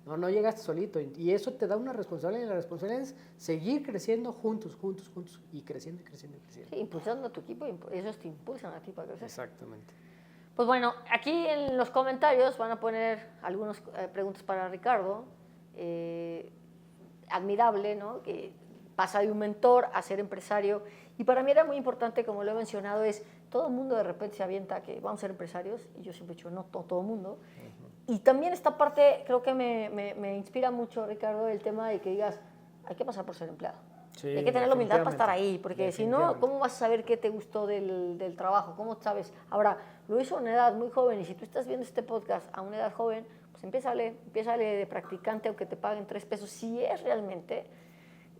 No llegaste solito. Y eso te da una responsabilidad. Y la responsabilidad es seguir creciendo juntos. Y creciendo. Sí, impulsando a tu equipo, ellos te impulsan a ti para crecer. Exactamente. Pues bueno, aquí en los comentarios van a poner algunas preguntas para Ricardo. Admirable, ¿no? Que pasa de un mentor a ser empresario. Y para mí era muy importante, como lo he mencionado, es todo el mundo de repente se avienta que vamos a ser empresarios. Y yo siempre he dicho, no todo el mundo. Y también esta parte creo que me inspira mucho, Ricardo, el tema de que digas, hay que pasar por ser empleado. Sí, hay que tener la humildad para estar definitivamente. ahí, porque si no, ¿cómo vas a saber qué te gustó del trabajo? ¿Cómo sabes? Ahora, lo hizo a una edad muy joven, y si tú estás viendo este podcast a una edad joven, pues empiézale de practicante, aunque te paguen 3 pesos, si es realmente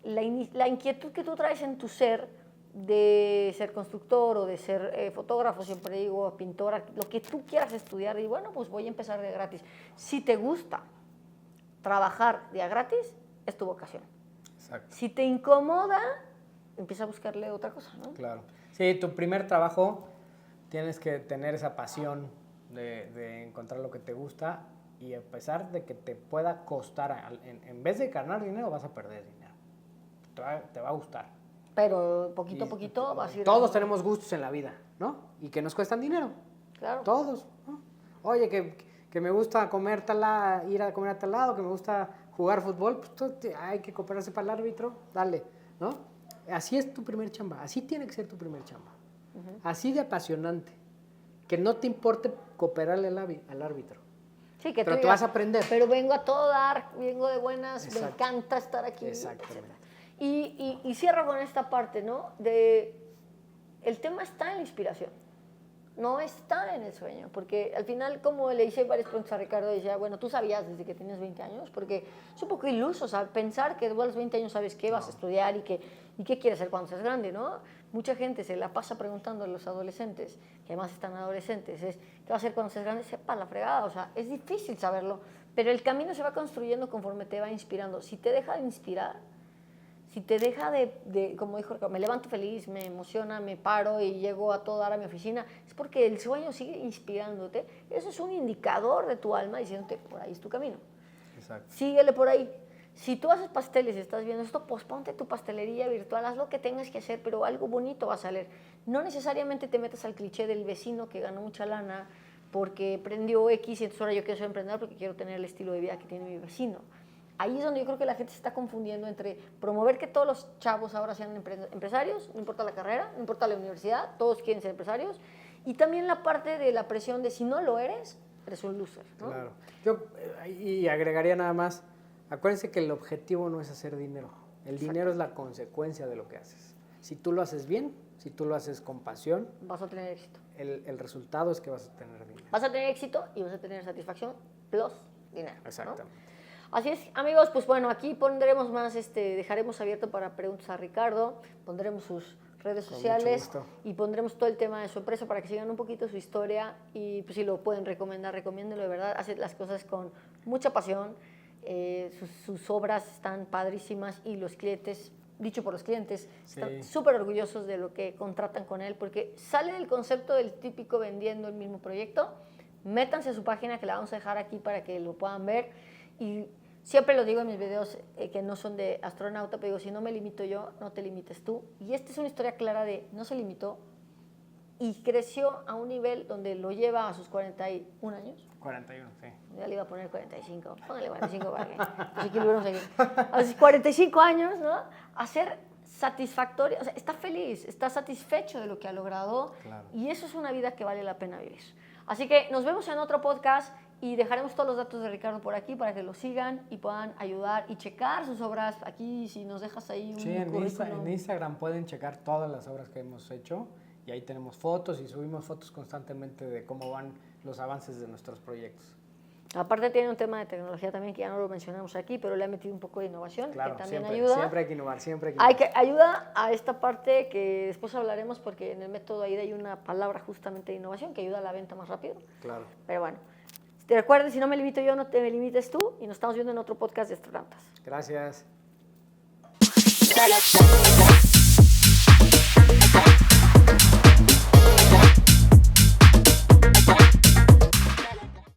la inquietud que tú traes en tu ser de ser constructor o de ser fotógrafo, siempre digo, pintora, lo que tú quieras estudiar, y bueno, pues voy a empezar de gratis. Si te gusta trabajar de a gratis, es tu vocación. Exacto. Si te incomoda, empieza a buscarle otra cosa, ¿no? Claro. Sí, tu primer trabajo tienes que tener esa pasión de encontrar lo que te gusta, y a pesar de que te pueda costar, en vez de ganar dinero, vas a perder dinero. Te va a gustar. Pero poquito a poquito vas a ir... Todos tenemos gustos en la vida, ¿no? Y que nos cuestan dinero. Claro. Todos, ¿no? Oye, que me gusta ir a comer a tal lado, que me gusta jugar fútbol, pues hay que cooperarse para el árbitro, dale, ¿no? Así es tu primer chamba, así tiene que ser tu primer chamba. Así de apasionante, que no te importe cooperarle al árbitro. Sí, que pero tú tú vas a aprender. Pero vengo a todo dar, vengo de buenas, Exacto. me encanta estar aquí. Exactamente. Y cierro con esta parte, ¿no? El tema está en la inspiración, no está en el sueño, porque al final, como le hice varias preguntas a Ricardo, decía, bueno, tú sabías desde que tienes 20 años, porque es un poco iluso, ¿sabes? Pensar que tú a los 20 años sabes qué vas a estudiar y qué quieres ser cuando seas grande, ¿no? Mucha gente se la pasa preguntando a los adolescentes, que además están adolescentes, ¿qué vas a hacer cuando seas grande? Sepa la fregada, o sea, es difícil saberlo, pero el camino se va construyendo conforme te va inspirando. Si te deja de inspirar, si te deja como dijo Ricardo, me levanto feliz, me emociona, me paro y llego a todo dar a mi oficina, es porque el sueño sigue inspirándote. Eso es un indicador de tu alma diciéndote, por ahí es tu camino. Exacto. Síguele por ahí. Si tú haces pasteles y estás viendo esto, pues ponte tu pastelería virtual, haz lo que tengas que hacer, pero algo bonito va a salir. No necesariamente te metas al cliché del vecino que ganó mucha lana porque prendió X y entonces ahora yo quiero ser emprendedor porque quiero tener el estilo de vida que tiene mi vecino. Ahí es donde yo creo que la gente se está confundiendo entre promover que todos los chavos ahora sean empresarios, no importa la carrera, no importa la universidad, todos quieren ser empresarios, y también la parte de la presión de si no lo eres un loser, ¿no? Claro. Yo y agregaría nada más, acuérdense que el objetivo no es hacer dinero, el dinero es la consecuencia de lo que haces. Si tú lo haces bien, si tú lo haces con pasión, vas a tener éxito. El resultado es que vas a tener dinero. Vas a tener éxito y vas a tener satisfacción plus dinero. Exactamente. ¿No? Así es, amigos, pues bueno, aquí pondremos más, dejaremos abierto para preguntas a Ricardo, pondremos sus redes sociales y pondremos todo el tema de su empresa para que sigan un poquito su historia y pues si lo pueden recomendar, recomiéndenlo de verdad, hace las cosas con mucha pasión, sus obras están padrísimas y los clientes, dicho por los clientes, están súper orgullosos de lo que contratan con él porque sale del concepto del típico vendiendo el mismo proyecto. Métanse a su página que la vamos a dejar aquí para que lo puedan ver y siempre lo digo en mis videos que no son de astronauta, pero digo, si no me limito yo, no te limites tú. Y esta es una historia clara de no se limitó, y creció a un nivel donde lo lleva a sus 41 años. 41, sí. Ya le iba a poner 45. Póngale 45 para que nos equilibremos aquí. A sus 45 años, ¿no? A ser satisfactorio, o sea, está feliz, está satisfecho de lo que ha logrado. Claro. Y eso es una vida que vale la pena vivir. Así que nos vemos en otro podcast y dejaremos todos los datos de Ricardo por aquí para que lo sigan y puedan ayudar y checar sus obras. Aquí, si nos dejas ahí un Sí, en currículum. Instagram pueden checar todas las obras que hemos hecho y ahí tenemos fotos y subimos fotos constantemente de cómo van los avances de nuestros proyectos. Aparte tiene un tema de tecnología también que ya no lo mencionamos aquí, pero le ha metido un poco de innovación, Claro, que también siempre, ayuda. siempre hay que innovar, siempre hay que innovar. Ayuda a esta parte que después hablaremos porque en el método AIDA hay una palabra justamente de innovación que ayuda a la venta más rápido. Claro. Pero bueno, te recuerdes, si no me limito yo, no te me limites tú y nos estamos viendo en otro podcast de Astronautas. Gracias.